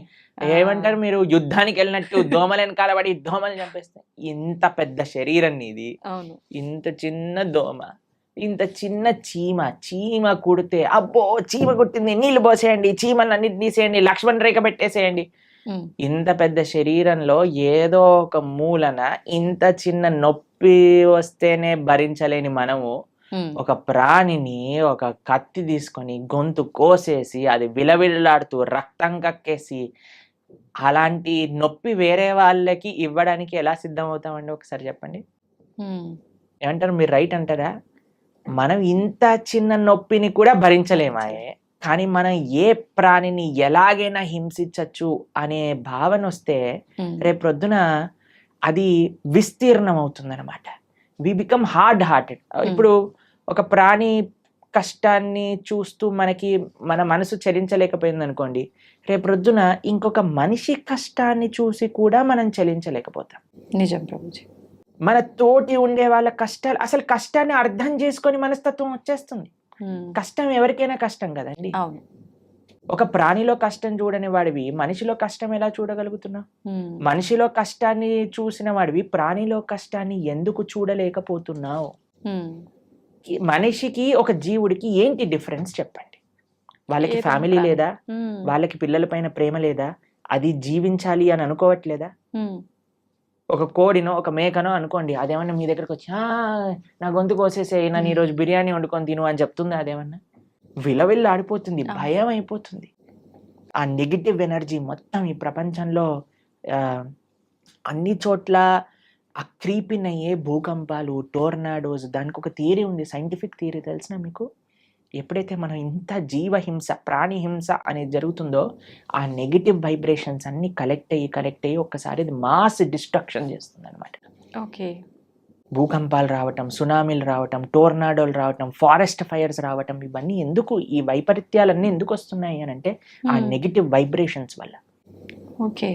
ఏమంటారు, మీరు యుద్ధానికి వెళ్ళినట్టు దోమలు వెనకాల పడి దోమలు చంపేస్తాయి. ఇంత పెద్ద శరీరం ఇది, ఇంత చిన్న దోమ, ఇంత చిన్న చీమ కుడితే అబ్బో చీమ కుట్టింది, నీళ్లు పోసేయండి, చీమలు అన్నిటి తీసేయండి, లక్ష్మణ్ రేఖ పెట్టేసేయండి. ఇంత పెద్ద శరీరంలో ఏదో ఒక మూలన ఇంత చిన్న నొప్పి వస్తేనే భరించలేని మనము ఒక ప్రాణిని ఒక కత్తి తీసుకొని గొంతు కోసేసి అది విలవిల్లాడుతూ రక్తం కక్కేసి అలాంటి నొప్పి వేరే వాళ్ళకి ఇవ్వడానికి ఎలా సిద్ధమవుతామండి? ఒకసారి చెప్పండి. ఏమంటారు మీరు? రైట్ అంటారా? మనం ఇంత చిన్న నొప్పిని కూడా భరించలేమాయే, కానీ మనం ఏ ప్రాణిని ఎలాగైనా హింసించచ్చు అనే భావన వస్తే రేపొద్దున అది విస్తీర్ణం అవుతుందన్నమాట. We become hard hearted. ఇప్పుడు ఒక ప్రాణి కష్టాన్ని చూస్తూ మన మనసు చలించలేకపోయింది అనుకోండి, రేపొద్దున ఇంకొక మనిషి కష్టాన్ని చూసి కూడా మనం చలించలేకపోతాం. నిజం ప్రభుజీ. మన తోటి ఉండే వాళ్ళ కష్టాలు, అసలు కష్టాన్ని అర్థం చేసుకొని మనస్తత్వం వచ్చేస్తుంది. కష్టం ఎవరికైనా కష్టం కదండి. ఒక ప్రాణిలో కష్టం చూడని వాడివి మనిషిలో కష్టం ఎలా చూడగలుగుతున్నావు? మనిషిలో కష్టాన్ని చూసిన వాడివి ప్రాణిలో కష్టాన్ని ఎందుకు చూడలేకపోతున్నావు? మనిషికి ఒక జీవుడికి ఏంటి డిఫరెన్స్ చెప్పండి? వాళ్ళకి ఫ్యామిలీ లేదా? వాళ్ళకి పిల్లల పైన ప్రేమ లేదా? అది జీవించాలి అని అనుకోవట్లేదా? ఒక కోడినో ఒక మేకనో అనుకోండి, అదేమన్నా మీ దగ్గరకు వచ్చి నా గొంతు కోసేసేయి, నన్ను ఈరోజు బిర్యానీ వండుకొని తిను అని చెప్తుందా? అదేమన్నా విలవిల్లా ఆడిపోతుంది, భయం అయిపోతుంది. ఆ నెగిటివ్ ఎనర్జీ మొత్తం ఈ ప్రపంచంలో ఆ, అన్ని చోట్ల ఆ క్రీపిన్ అయ్యే భూకంపాలు, టోర్నాడోస్, దానికి ఒక థియరీ ఉంది, సైంటిఫిక్ థియరీ తెలిసిన మీకు. ఎప్పుడైతే మనం ఇంత జీవహింస, ప్రాణి హింస అనేది జరుగుతుందో ఆ నెగిటివ్ వైబ్రేషన్స్ అన్ని కలెక్ట్ అయ్యి ఒక్కసారి ఇది మాస్ డిస్ట్రక్షన్ చేస్తుంది అనమాట. ఓకే. భూకంపాలు రావటం, సునామీలు రావటం, టోర్నాడోలు రావటం, ఫారెస్ట్ ఫైర్స్ రావటం, ఇవన్నీ ఎందుకు, ఈ వైపరీత్యాలన్నీ ఎందుకు వస్తున్నాయి అని అంటే ఆ నెగిటివ్ వైబ్రేషన్స్ వల్ల. ఓకే.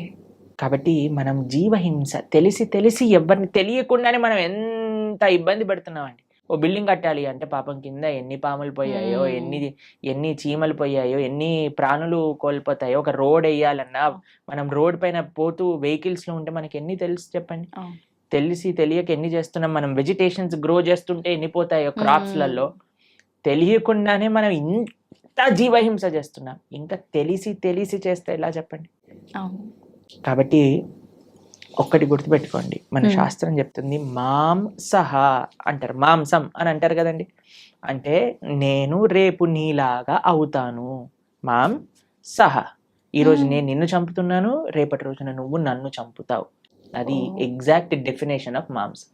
కాబట్టి మనం జీవహింస తెలిసి ఎవరిని తెలియకుండానే మనం ఎంత ఇబ్బంది పడుతున్నామండి. ఓ బిల్డింగ్ కట్టాలి అంటే పాపం కింద ఎన్ని పాములు పోయాయో, ఎన్ని చీమలు పోయాయో, ఎన్ని ప్రాణులు కోల్పోతాయో. ఒక రోడ్ వేయాలన్నా, మనం రోడ్ పైన పోతూ వెహికల్స్ లో ఉంటే మనకి ఎన్ని తెలుసు చెప్పండి. తెలియక ఎన్ని చేస్తున్నాం. మనం వెజిటేషన్స్ గ్రో చేస్తుంటే ఎన్ని పోతాయో క్రాప్స్లలో. తెలియకుండానే మనం ఇంత జీవహింస చేస్తున్నాం. ఇంకా తెలిసి చేస్తే ఎలా చెప్పండి. కాబట్టి ఒక్కటి గుర్తుపెట్టుకోండి, మన శాస్త్రం చెప్తుంది మాంసహ అంటారు, మాంసం అని అంటారు కదండి. అంటే నేను రేపు నీలాగా అవుతాను. మాంసహ, ఈరోజు నేను నిన్ను చంపుతున్నాను, రేపటి రోజున నువ్వు నన్ను చంపుతావు. అది ఎగ్జాక్ట్ డెఫినేషన్ ఆఫ్ మాంసం.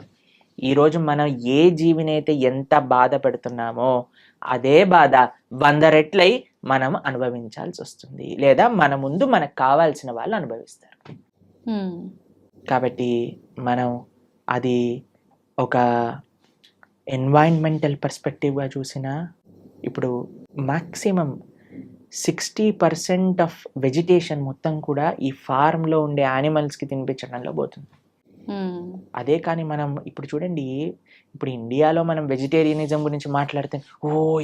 ఈరోజు మనం ఏ జీవినైతే ఎంత బాధ పెడుతున్నామో అదే బాధ 100 రెట్లై మనం అనుభవించాల్సి వస్తుంది, లేదా మన ముందు మనకు కావాల్సిన వాళ్ళు అనుభవిస్తారు. కాబట్టి మనం అది ఒక ఎన్వైరన్మెంటల్ పర్స్పెక్టివ్గా చూసినా, ఇప్పుడు మ్యాక్సిమం 60% ఆఫ్ వెజిటేషన్ మొత్తం కూడా ఈ ఫార్మ్లో ఉండే యానిమల్స్కి తినిపించడంలో పోతుంది. అదే కానీ మనం ఇప్పుడు చూడండి, ఇప్పుడు ఇండియాలో మనం వెజిటేరియనిజం గురించి మాట్లాడితే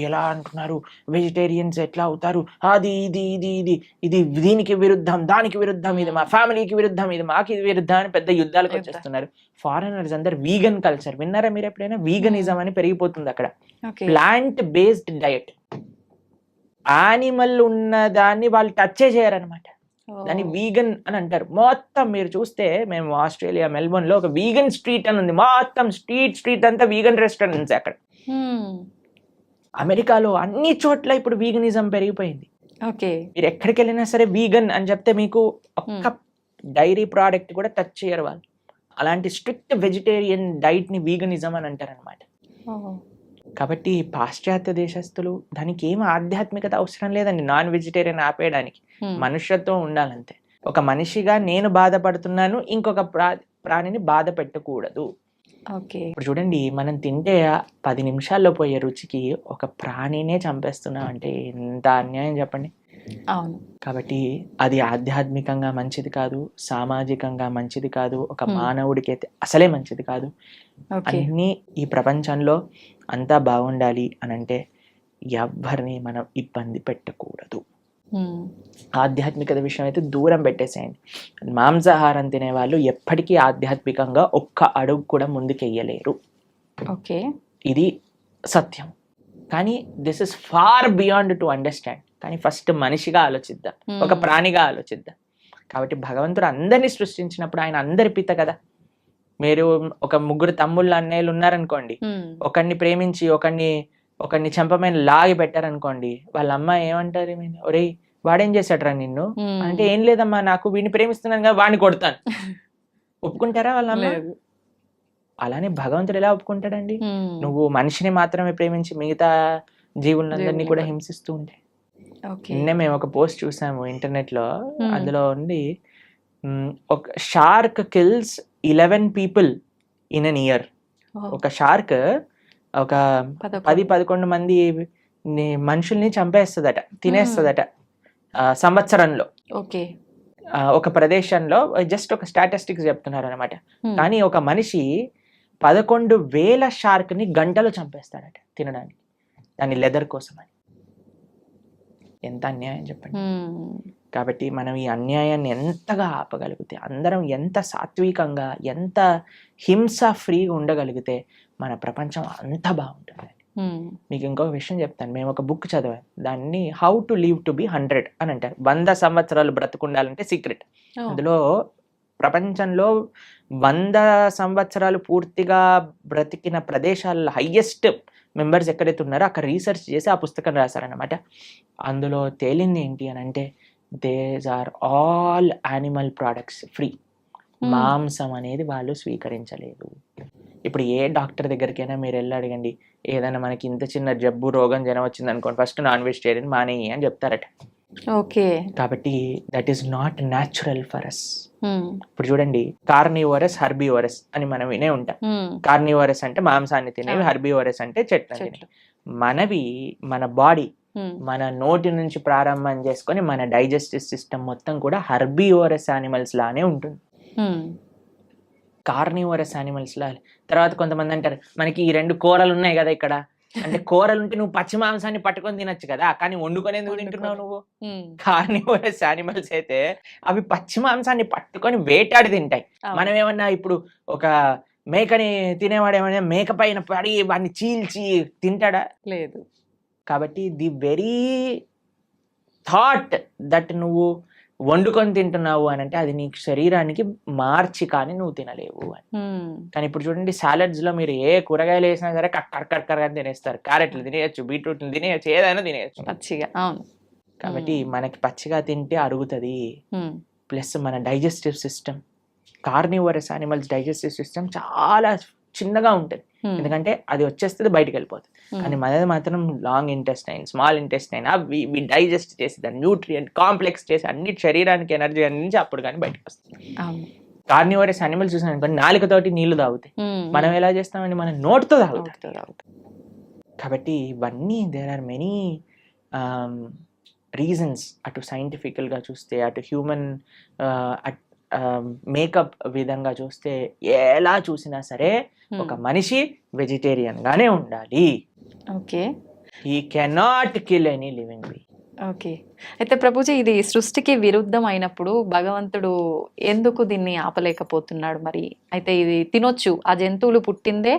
ఎలా అంటున్నారు, వెజిటేరియన్స్ ఎట్లా అవుతారు, అది ఇది ఇది ఇది ఇది దీనికి విరుద్ధం, దానికి విరుద్ధం, ఇది మా ఫ్యామిలీకి విరుద్ధం, ఇది మాకు ఇది విరుద్ధం అని పెద్ద యుద్ధాలకు వచ్చేస్తున్నారు. ఫారినర్స్ అందరు వీగన్ కల్చర్ విన్నారా మీరు ఎప్పుడైనా? వీగనిజం అని పెరిగిపోతుంది అక్కడ. ప్లాంట్ బేస్డ్ డయట్, యానిమల్ ఉన్న దాన్ని వాళ్ళు టచ్ చేయరనమాట, దాన్ని వీగన్ అని అంటారు. మొత్తం మీరు చూస్తే, మేము ఆస్ట్రేలియా మెల్బోర్న్ లో ఒక వీగన్ స్ట్రీట్ అని ఉంది, మొత్తం స్ట్రీట్ అంతా వీగన్ రెస్టారెంట్స్ అక్కడ. అమెరికాలో అన్ని చోట్ల ఇప్పుడు వీగనిజం పెరిగిపోయింది. మీరు ఎక్కడికి వెళ్ళినా సరే వీగన్ అని చెప్తే మీకు ఒక్క డైరీ ప్రోడక్ట్ కూడా టచ్ చేయరు వాళ్ళు. అలాంటి స్ట్రిక్ట్ వెజిటేరియన్ డైట్ ని వీగనిజం అని అంటారు అనమాట. కాబట్టి పాశ్చాత్య దేశస్తులు, దానికి ఏం ఆధ్యాత్మికత అవసరం లేదండి నాన్ వెజిటేరియన్ ఆపేయడానికి. మనుష్యత్వం ఉండాలంతే. ఒక మనిషిగా నేను బాధపడుతున్నాను, ఇంకొక ప్రాణిని బాధ పెట్టకూడదు. ఇప్పుడు చూడండి, మనం తింటే 10 నిమిషాల్లో పోయే రుచికి ఒక ప్రాణినే చంపేస్తున్నాం అంటే ఎంత అన్యాయం చెప్పండి. అవును. కాబట్టి అది ఆధ్యాత్మికంగా మంచిది కాదు, సామాజికంగా మంచిది కాదు, ఒక మానవుడికి అయితే అసలే మంచిది కాదు. అన్ని ఈ ప్రపంచంలో అంతా బాగుండాలి అని అంటే ఎవరిని మనం ఇబ్బంది పెట్టకూడదు. ఆధ్యాత్మికత విషయం అయితే దూరం పెట్టేసేయండి. మాంసాహారం తినే వాళ్ళు ఎప్పటికీ ఆధ్యాత్మికంగా ఒక్క అడుగు కూడా ముందుకెయ్యలేరు. ఇది సత్యం. కానీ this is far beyond to understand. కానీ ఫస్ట్ మనిషిగా ఆలోచిద్దాం, ఒక ప్రాణిగా ఆలోచిద్దాం. కాబట్టి భగవంతుడు అందరినీ సృష్టించినప్పుడు ఆయన అందరి పిత కదా. మీరు ఒక 3 తమ్ముళ్ళు అన్నయ్యలు ఉన్నారనుకోండి, ఒకరిని ప్రేమించి ఒకరిని చెంపమైన లాగి పెట్టారనుకోండి, వాళ్ళ అమ్మ ఏమంటారు, ఒరే వాడేం చేశాడరా నిన్ను అంటే, ఏం లేదమ్మా నాకు వీడిని ప్రేమిస్తున్నాను కదా వాడిని కొడతాను. ఒప్పుకుంటారా వాళ్ళ అమ్మ? అలానే భగవంతుడు ఎలా ఒప్పుకుంటాడండి? నువ్వు మనిషిని మాత్రమే ప్రేమించి మిగతా జీవులందరినీ కూడా హింసిస్తూ ఉంటే. నిన్నే మేము ఒక పోస్ట్ చూసాము ఇంటర్నెట్ లో, అందులో ఉంది ఒక shark kills 11 people in an year. ఒక షార్క్ ఒక 10-11 మంది మనుషుల్ని చంపేస్తుందట, తినేస్తుందట సంవత్సరంలో. ఒక ప్రదేశంలో జస్ట్ ఒక స్టాటిస్టిక్స్ చెప్తున్నారు అనమాట. కానీ ఒక మనిషి 11,000 షార్క్ ని గంటలో చంపేస్తాడట తినడానికి, దాని లెదర్ కోసం అని. ఎంత అన్యాయం చెప్పండి. కాబట్టి మనం ఈ అన్యాయాన్ని ఎంతగా ఆపగలిగితే, అందరం ఎంత సాత్వికంగా, ఎంత హింస ఫ్రీగా ఉండగలిగితే మన ప్రపంచం అంత బాగుంటుంది. మీకు ఇంకొక విషయం చెప్తాను. మేము ఒక బుక్ చదివాం, దాన్ని how to live to be 100 అని అంటారు. 100 సంవత్సరాలు బ్రతుకుండాలంటే సీక్రెట్. అందులో ప్రపంచంలో 100 సంవత్సరాలు పూర్తిగా బ్రతికిన ప్రదేశాల్లో హైయెస్ట్ మెంబర్స్ ఎక్కడైతే ఉన్నారో అక్కడ రీసెర్చ్ చేసి ఆ పుస్తకం రాశారనమాట. అందులో తేలింది ఏంటి అని అంటే, these are all animal products free. మాంసం అనేది వాళ్ళు స్వీకరించలేదు. ఇప్పుడు ఏ డాక్టర్ దగ్గరికైనా మీరు వెళ్ళి అడగండి, ఏదైనా మనకి ఇంత చిన్న జబ్బు రోగం జనం వచ్చింది అనుకోండి, ఫస్ట్ నాన్ వెజిటేరియన్ మానేయి అని చెప్తారట. ఓకే. కాబట్టి that is not natural for us. ఇప్పుడు చూడండి, కార్నివోరస్ హర్బివోరస్ అని మనం వినే ఉంటాం. కార్నివోరస్ అంటే మాంసాన్ని తినేవి, హర్బివోరస్ అంటే చెట్లు తినేవి. మనవి మన బాడీ మన నోటి నుంచి ప్రారంభం చేసుకొని మన డైజెస్టివ్ సిస్టమ్ మొత్తం కూడా హర్బివోరస్ యానిమల్స్ లానే ఉంటుంది, కార్నివోరస్ యానిమల్స్ లా. తర్వాత కొంతమంది అంటారు మనకి ఈ 2 కూరలు ఉన్నాయి కదా ఇక్కడ, అంటే కూరలు ఉంటే నువ్వు పచ్చి మాంసాన్ని పట్టుకొని తినొచ్చు కదా, కానీ వండుకొని ఎందుకు తింటున్నావు నువ్వు? కార్నివోరస్ యానిమల్స్ అయితే అవి పచ్చి మాంసాన్ని పట్టుకొని వేటాడి తింటాయి. మనం ఏమన్నా ఇప్పుడు ఒక మేకని తినేవాడు ఏమన్నా మేక పైన పడి వాడిని చీల్చి తింటాడా? లేదు. కాబట్టి ది వెరీ థాట్ దట్ నువ్వు వండుకొని తింటున్నావు అని అంటే అది నీ శరీరానికి మార్చి కానీ నువ్వు తినలేవు అని. కానీ ఇప్పుడు చూడండి, సాలడ్స్ లో మీరు ఏ కూరగాయలు వేసినా సరే కక్కర్ అని తినేస్తారు. క్యారెట్లు తినేయచ్చు, బీట్రూట్లు తినేయచ్చు, ఏదైనా తినేయచ్చు పచ్చిగా. అవును. కాబట్టి మనకి పచ్చిగా తింటే అరుగుతుంది. ప్లస్ మన digestive system, carnivorous animals digestive system చాలా చిన్నగా ఉంటుంది, ఎందుకంటే అది వచ్చేస్తుంది బయటకు వెళ్ళిపోతుంది. కానీ మనది మాత్రం లాంగ్ ఇంటెస్టైన్, స్మాల్ ఇంటెస్టైన్, అవి డైజెస్ట్ చేసి దాన్ని న్యూట్రియంట్ కాంప్లెక్స్ చేసి అన్ని శరీరానికి ఎనర్జీ అందించి అప్పుడు కానీ బయటకు వస్తుంది. కార్నివోరస్ యానిమల్స్ చూసాను అనుకోండి, నాలుకతోటి నీళ్లు తాగుతాయి. మనం ఎలా చేస్తామండి? మనం నోటితో తాగుతాం. కాబట్టి ఇవన్నీ దేర్ ఆర్ మెనీ రీజన్స్. అటు సైంటిఫికల్గా చూస్తే, అటు హ్యూమన్ మేకప్ విధంగా చూస్తే, ఎలా చూసినా సరే ఒక మనిషి వెజిటేరియన్ గానే ఉండాలి. Okay. He cannot kill any living being. Okay. అయితే ప్రభుజీ, ఇది సృష్టికి విరుద్ధం అయినప్పుడు భగవంతుడు ఎందుకు దీన్ని ఆపలేకపోతున్నాడు మరి? అయితే ఇది తినొచ్చు, ఆ జంతువులు పుట్టిందే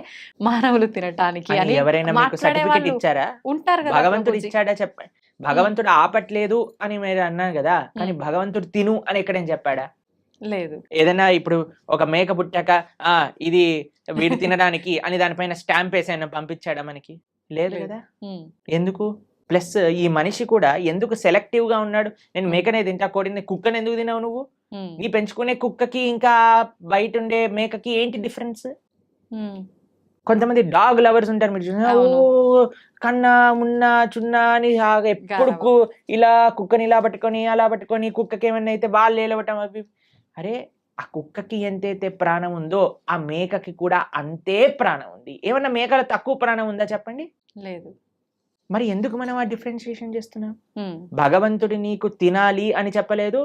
మానవులు తినటానికి అని ఎవరైనా మీకు సర్టిఫికెట్ ఇచ్చారా? ఉంటారు కదా. భగవంతుడు ఇచ్చాడా? చెప్పండి. భగవంతుడు ఆపట్లేదు అని మీరు అన్నారు కదా, కానీ భగవంతుడు తిను అని ఎక్కడేం చెప్పాడా? లేదు. ఏదైనా ఇప్పుడు ఒక మేక పుట్టాక ఇది వీడు తినడానికి అని దానిపైన స్టాంప్ వేసి ఆయన పంపించాడా మనకి? లేదు కదా. ఎందుకు? ప్లస్ ఈ మనిషి కూడా ఎందుకు సెలెక్టివ్ గా ఉన్నాడు? నేను మేకనే తింటా, కోడిని, కుక్కని ఎందుకు తినావు నువ్వు? నీ పెంచుకునే కుక్కకి ఇంకా బయట ఉండే మేకకి ఏంటి డిఫరెన్స్? కొంతమంది డాగ్ లవర్స్ ఉంటారు, మీరు చూసిన, ఓ కన్నా మున్నా చున్నా అని ఎప్పుడు ఇలా కుక్కని ఇలా పట్టుకొని అలా పట్టుకొని, కుక్కకి ఏమన్నా అయితే వాళ్ళు ఏలవటం అవి. అరే, ఆ కుక్కకి ఎంతైతే ప్రాణం ఉందో ఆ మేకకి కూడా అంతే ప్రాణం ఉంది. ఏమన్నా మేకల తక్కువ ప్రాణం ఉందా చెప్పండి? లేదు. మరి ఎందుకు మనం ఆ డిఫరెన్షియేషన్ చేస్తున్నాం? భగవంతుడి నీకు తినాలి అని చెప్పలేదు,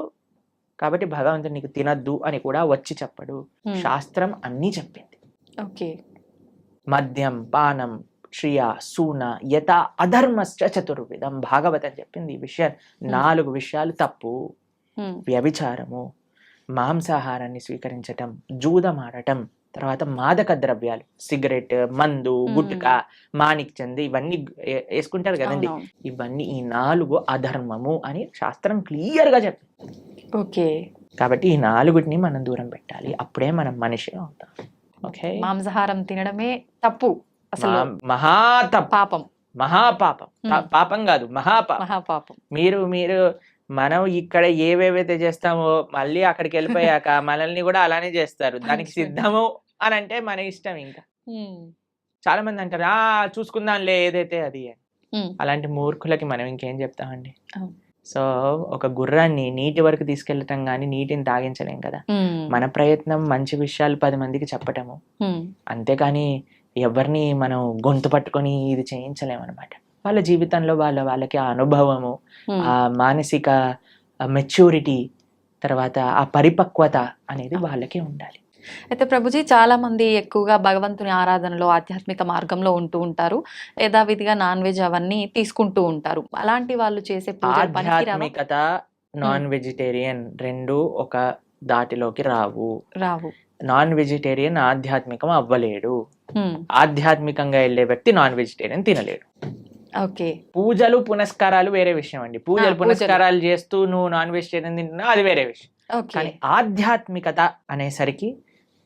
కాబట్టి భగవంతుడు నీకు తినద్దు అని కూడా వచ్చి చెప్పడు. శాస్త్రం అన్నీ చెప్పింది. ఓకే. మద్యం, పానం, శ్రియ, సూన, యత అధర్మశ్చ చతుర్విధం. భాగవతం చెప్పింది ఈ విషయాలు. 4 విషయాలు తప్పు. వ్యభిచారము, మాంసాహారాన్ని స్వీకరించటం, జూదమాడటం, తర్వాత మాదక ద్రవ్యాలు, సిగరెట్, మందు, గుట్కా, మాణిక్ చంద్, ఇవన్నీ వేసుకుంటారు కదండి, ఇవన్నీ ఈ 4 అధర్మము అని శాస్త్రం క్లియర్ గా చెప్పింది. ఓకే. కాబట్టి ఈ 4టిని మనం దూరం పెట్టాలి, అప్పుడే మనం మనిషి అవుతాం. ఓకే. మాంసాహారం తినడమే తప్పు, అసలు పాపం, మహాపాపం. పాపం కాదు, మహాపాపం. మీరు మనం ఇక్కడ ఏవేవైతే చేస్తామో మళ్ళీ అక్కడికి వెళ్ళిపోయాక మనల్ని కూడా అలానే చేస్తారు. దానికి సిద్ధము అని అంటే మన ఇష్టం. ఇంకా చాలా మంది అంటారు చూసుకుందాంలే ఏదైతే అది అని. అలాంటి మూర్ఖులకి మనం ఇంకేం చెప్తామండి? సో ఒక గుర్రాన్ని నీటి వరకు తీసుకెళ్ళటం కానీ నీటిని తాగించలేం కదా. మన ప్రయత్నం మంచి విషయాలు 10 మందికి చెప్పటము, అంతేకాని ఎవరిని మనం గొంతు పట్టుకొని ఇది చేయించలేమన్నమాట. వాళ్ళ జీవితంలో వాళ్ళకి ఆ అనుభవము, ఆ మానసిక మెచ్యూరిటీ, తర్వాత ఆ పరిపక్వత అనేది వాళ్ళకి ఉండాలి. అయితే ప్రభుజీ, చాలా మంది ఎక్కువగా భగవంతుని ఆరాధనలో ఆధ్యాత్మిక మార్గంలో ఉంటూ ఉంటారు, యథావిధిగా నాన్ వెజ్ అవన్నీ తీసుకుంటూ ఉంటారు. అలాంటి వాళ్ళు చేసే ఆధ్యాత్మికత, నాన్ వెజిటేరియన్ 2 ఒక దాటిలోకి రావు. నాన్ వెజిటేరియన్ ఆధ్యాత్మికం అవ్వలేడు. ఆధ్యాత్మికంగా వెళ్ళే వ్యక్తి నాన్ వెజిటేరియన్ తినలేడు. ఓకే. పూజలు పునస్కారాలు వేరే విషయం అండి. పూజలు పునస్కారాలు చేస్తూ నువ్వు నాన్ వెజిటేరియన్ తింటున్నావు, అది వేరే విషయం. కానీ ఆధ్యాత్మికత అనేసరికి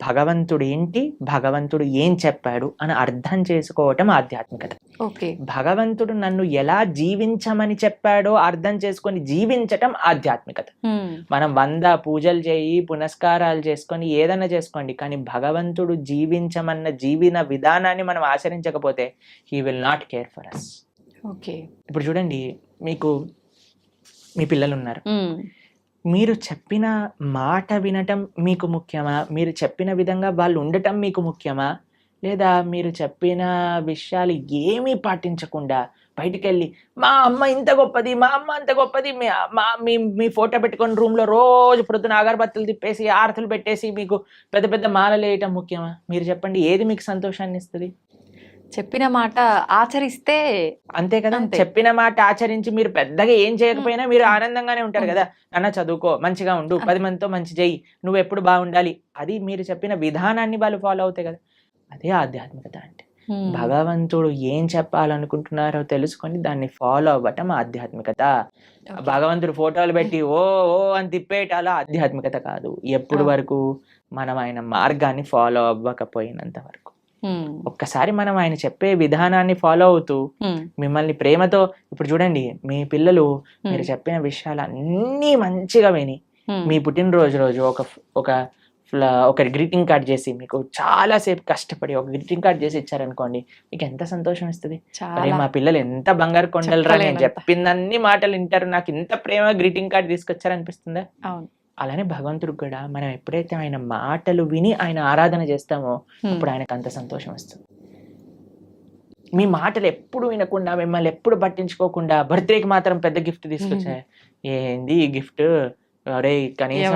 భగవంతుడు ఏంటి, భగవంతుడు ఏం చెప్పాడు అని అర్థం చేసుకోవటం ఆధ్యాత్మికత. ఓకే. భగవంతుడు నన్ను ఎలా జీవించమని చెప్పాడో అర్థం చేసుకొని జీవించటం ఆధ్యాత్మికత. మనం 100 పూజలు చేయి, పునస్కారాలు చేసుకొని ఏదైనా చేసుకోండి, కానీ భగవంతుడు జీవించమన్న జీవన విధానాన్ని మనం ఆచరించకపోతే he will not care for us. Okay. ఇప్పుడు చూడండి, మీకు మీ పిల్లలు ఉన్నారు, మీరు చెప్పిన మాట వినటం మీకు ముఖ్యమా, మీరు చెప్పిన విధంగా వాళ్ళు ఉండటం మీకు ముఖ్యమా, లేదా మీరు చెప్పిన విషయాలు ఏమీ పాటించకుండా బయటికి వెళ్ళి మా అమ్మ ఇంత గొప్పది, మా అమ్మ అంత గొప్పది, మీ ఫోటో పెట్టుకొని రూమ్లో రోజు ప్రొద్దున అగరబత్తులు తిప్పేసి ఆరతులు పెట్టేసి మీకు పెద్ద పెద్ద మాలలు వేయటం ముఖ్యమా? మీరు చెప్పండి, ఏది మీకు సంతోషాన్ని ఇస్తుంది? చెప్పిన మాట ఆచరిస్తే అంతే కదా. చెప్పిన మాట ఆచరించి మీరు పెద్దగా ఏం చేయకపోయినా మీరు ఆనందంగానే ఉంటారు కదా. అన్న చదువుకో, మంచిగా ఉండు, 10 మందితో మంచి చెయ్యి, నువ్వు ఎప్పుడు బాగుండాలి, అది మీరు చెప్పిన విధానాన్ని వాళ్ళు ఫాలో అవుతాయి కదా. అదే ఆధ్యాత్మికత అంటే. భగవంతుడు ఏం చెప్పాలనుకుంటున్నారో తెలుసుకొని దాన్ని ఫాలో అవ్వటం ఆధ్యాత్మికత. భగవంతుడు ఫోటోలు పెట్టి ఓ ఓ అని తిప్పేటాల ఆధ్యాత్మికత కాదు. ఎప్పుడు వరకు మనం ఆయన మార్గాన్ని ఫాలో అవ్వకపోయినంత వరకు. ఒక్కసారి మనం ఆయన చెప్పే విధానాన్ని ఫాలో అవుతూ మిమ్మల్ని ప్రేమతో, ఇప్పుడు చూడండి మీ పిల్లలు మీరు చెప్పిన విషయాలు అన్నీ మంచిగా విని మీ పుట్టినరోజు రోజు ఒక గ్రీటింగ్ కార్డ్ చేసి మీకు చాలా సేపు కష్టపడి ఒక గ్రీటింగ్ కార్డ్ చేసి ఇచ్చారనుకోండి, మీకు ఎంత సంతోషం ఇస్తుంది. అరే మా పిల్లలు ఎంత బంగారు కొండలరా, నేను చెప్పిందన్ని మాటలు వింటారు, నాకు ఇంత ప్రేమ గ్రీటింగ్ కార్డ్ తీసుకొచ్చారనిపిస్తుందా? అలానే భగవంతుడికి కూడా మనం ఎప్పుడైతే ఆయన మాటలు విని ఆయన ఆరాధన చేస్తామో అప్పుడు ఆయనకు అంత సంతోషం వస్తుంది. మీ మాటలు ఎప్పుడు వినకుండా, మిమ్మల్ని ఎప్పుడు పట్టించుకోకుండా బర్త్డేకి మాత్రం పెద్ద గిఫ్ట్ తీసుకొచ్చా, ఏంది ఈ గిఫ్ట్, అరే కనీసం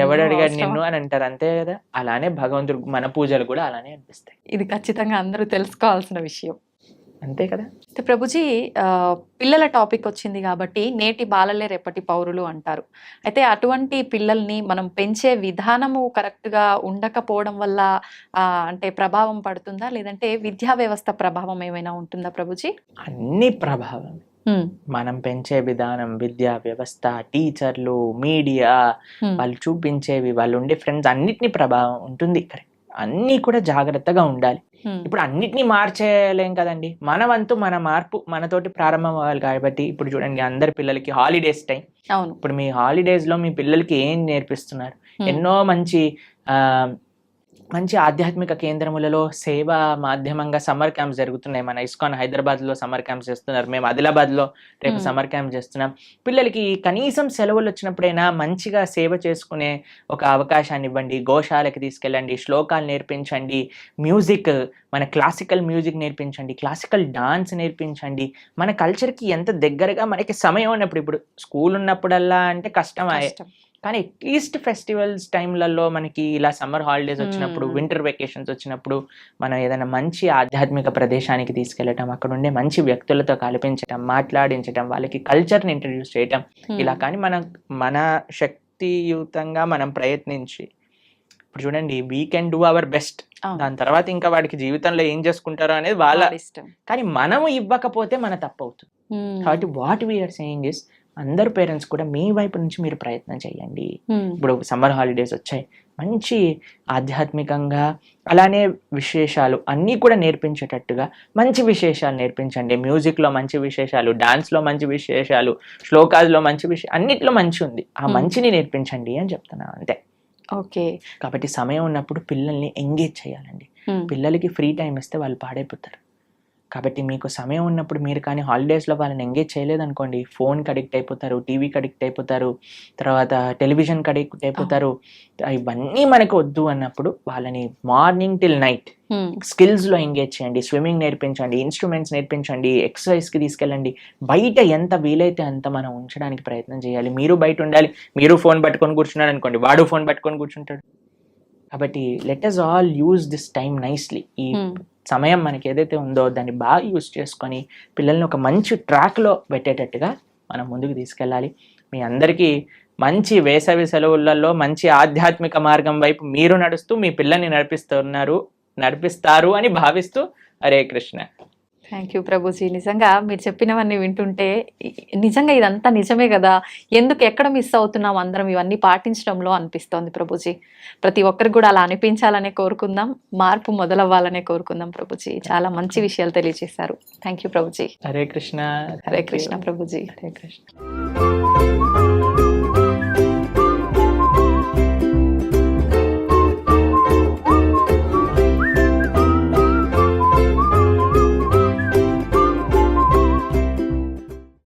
ఎవడు అడిగాడు నిన్ను అని అంటారు, అంతే కదా. అలానే భగవంతుడు మన పూజలు కూడా అలానే అనిపిస్తాయి. ఇది ఖచ్చితంగా అందరూ తెలుసుకోవాల్సిన విషయం, అంతే కదా. ప్రభుజీ, పిల్లల టాపిక్ వచ్చింది కాబట్టి నేటి బాలలే రేపటి పౌరులు అంటారు. అయితే అటువంటి పిల్లల్ని మనం పెంచే విధానము కరెక్ట్గా ఉండకపోవడం వల్ల అంటే ప్రభావం పడుతుందా, లేదంటే విద్యా వ్యవస్థ ప్రభావం ఏమైనా ఉంటుందా ప్రభుజీ? అన్ని ప్రభావం. మనం పెంచే విధానం, విద్యా వ్యవస్థ, టీచర్లు, మీడియా, వాళ్ళు చూపించేవి, వాళ్ళు ఉండే ఫ్రెండ్స్, అన్నిటినీ ప్రభావం ఉంటుంది. కరెక్ట్, అన్నీ కూడా జాగ్రత్తగా ఉండాలి. ఇప్పుడు అన్నిటినీ మార్చేయలేం కదండి. మన వంతు మన మార్పు మనతోటి ప్రారంభం అవ్వాలి. కాబట్టి ఇప్పుడు చూడండి, అందరి పిల్లలకి హాలిడేస్ టైం. ఇప్పుడు మీ హాలిడేస్ లో మీ పిల్లలకి ఏం నేర్పిస్తున్నారు? ఎన్నో మంచి ఆధ్యాత్మిక కేంద్రములలో సేవా మాధ్యమంగా సమ్మర్ క్యాంప్స్ జరుగుతున్నాయి. మన ఇస్కాన్ హైదరాబాద్లో సమ్మర్ క్యాంప్స్ చేస్తున్నారు, మేము ఆదిలాబాద్లో రేపు సమ్మర్ క్యాంప్ చేస్తున్నాం. పిల్లలకి కనీసం సెలవులు వచ్చినప్పుడైనా మంచిగా సేవ చేసుకునే ఒక అవకాశాన్ని ఇవ్వండి. గోశాలకి తీసుకెళ్ళండి, శ్లోకాలు నేర్పించండి, మ్యూజిక్, మన క్లాసికల్ మ్యూజిక్ నేర్పించండి, క్లాసికల్ డాన్స్ నేర్పించండి. మన కల్చర్కి ఎంత దగ్గరగా మనకి సమయం ఉన్నప్పుడు, ఇప్పుడు స్కూల్ ఉన్నప్పుడల్లా అంటే కష్టమే, కానీ అట్లీస్ట్ ఫెస్టివల్స్ టైంలలో మనకి ఇలా సమ్మర్ హాలిడేస్ వచ్చినప్పుడు, వింటర్ వెకేషన్స్ వచ్చినప్పుడు మనం ఏదైనా మంచి ఆధ్యాత్మిక ప్రదేశానికి తీసుకెళ్ళటం, అక్కడ ఉండే మంచి వ్యక్తులతో కల్పించటం, మాట్లాడించటం, వాళ్ళకి కల్చర్ని ఇంట్రడ్యూస్ చేయటం, ఇలా కానీ మన శక్తియుతంగా మనం ప్రయత్నించి, ఇప్పుడు చూడండి we can do our best. దాని తర్వాత ఇంకా వాడికి జీవితంలో ఏం చేసుకుంటారో అనేది వాళ్ళ ఇష్టం, కానీ మనము ఇవ్వకపోతే మన తప్పు అవుతుంది. కాబట్టి వాట్ వీఆర్ సేయింగ్ ఇస్, అందరు పేరెంట్స్ కూడా మీ వైపు నుంచి మీరు ప్రయత్నం చేయండి. ఇప్పుడు సమ్మర్ హాలిడేస్ వచ్చాయి, మంచి ఆధ్యాత్మికంగా అలానే విశేషాలు అన్నీ కూడా నేర్పించేటట్టుగా మంచి విశేషాలు నేర్పించండి. మ్యూజిక్లో మంచి విశేషాలు, డాన్స్లో మంచి విశేషాలు, శ్లోకాల్లో మంచి విషయం, అన్నిట్లో మంచి ఉంది, ఆ మంచిని నేర్పించండి అని చెప్తున్నాను, అంతే. ఓకే. కాబట్టి సమయం ఉన్నప్పుడు పిల్లల్ని ఎంగేజ్ చేయాలండి. పిల్లలకి ఫ్రీ టైం ఇస్తే వాళ్ళు పాడైపోతారు. కాబట్టి మీకు సమయం ఉన్నప్పుడు మీరు కానీ హాలిడేస్లో వాళ్ళని ఎంగేజ్ చేయలేదనుకోండి, ఫోన్కి అడిక్ట్ అయిపోతారు, టీవీకి అడిక్ట్ అయిపోతారు, తర్వాత టెలివిజన్కి అడిక్ట్ అయిపోతారు. ఇవన్నీ మనకు వద్దు అన్నప్పుడు వాళ్ళని మార్నింగ్ టిల్ నైట్ స్కిల్స్లో ఎంగేజ్ చేయండి. స్విమ్మింగ్ నేర్పించండి, ఇన్స్ట్రుమెంట్స్ నేర్పించండి, ఎక్సర్సైజ్కి తీసుకెళ్ళండి. బయట ఎంత వీలైతే అంత మనం ఉంచడానికి ప్రయత్నం చేయాలి. మీరు బయట ఉండాలి, మీరు ఫోన్ పట్టుకొని కూర్చున్నాడు అనుకోండి, వాడు ఫోన్ పట్టుకొని కూర్చుంటాడు. కాబట్టి let us all use this time nicely. ఈ సమయం మనకి ఏదైతే ఉందో దాన్ని బాగా యూజ్ చేసుకొని పిల్లల్ని ఒక మంచి ట్రాక్లో పెట్టేటట్టుగా మనం ముందుకు తీసుకెళ్ళాలి. మీ అందరికీ మంచి వేసవి సెలవులలో మంచి ఆధ్యాత్మిక మార్గం వైపు మీరు నడుస్తూ మీ పిల్లల్ని నడిపిస్తారు అని భావిస్తూ, హరే కృష్ణ. Thank you Prabhuji. నిజంగా మీరు చెప్పినవన్నీ వింటుంటే నిజంగా ఇదంతా నిజమే కదా, ఎందుకు ఎక్కడ మిస్ అవుతున్నాం అందరం ఇవన్నీ పాటించడంలో అనిపిస్తోంది ప్రభుజీ. ప్రతి ఒక్కరికి కూడా అలా అనిపించాలనే కోరుకుందాం, మార్పు మొదలవ్వాలనే కోరుకుందాం ప్రభుజీ. చాలా మంచి విషయాలు తెలియజేశారు. Thank you Prabhuji. హరే కృష్ణ. హరే కృష్ణ ప్రభుజీ. హరే కృష్ణ.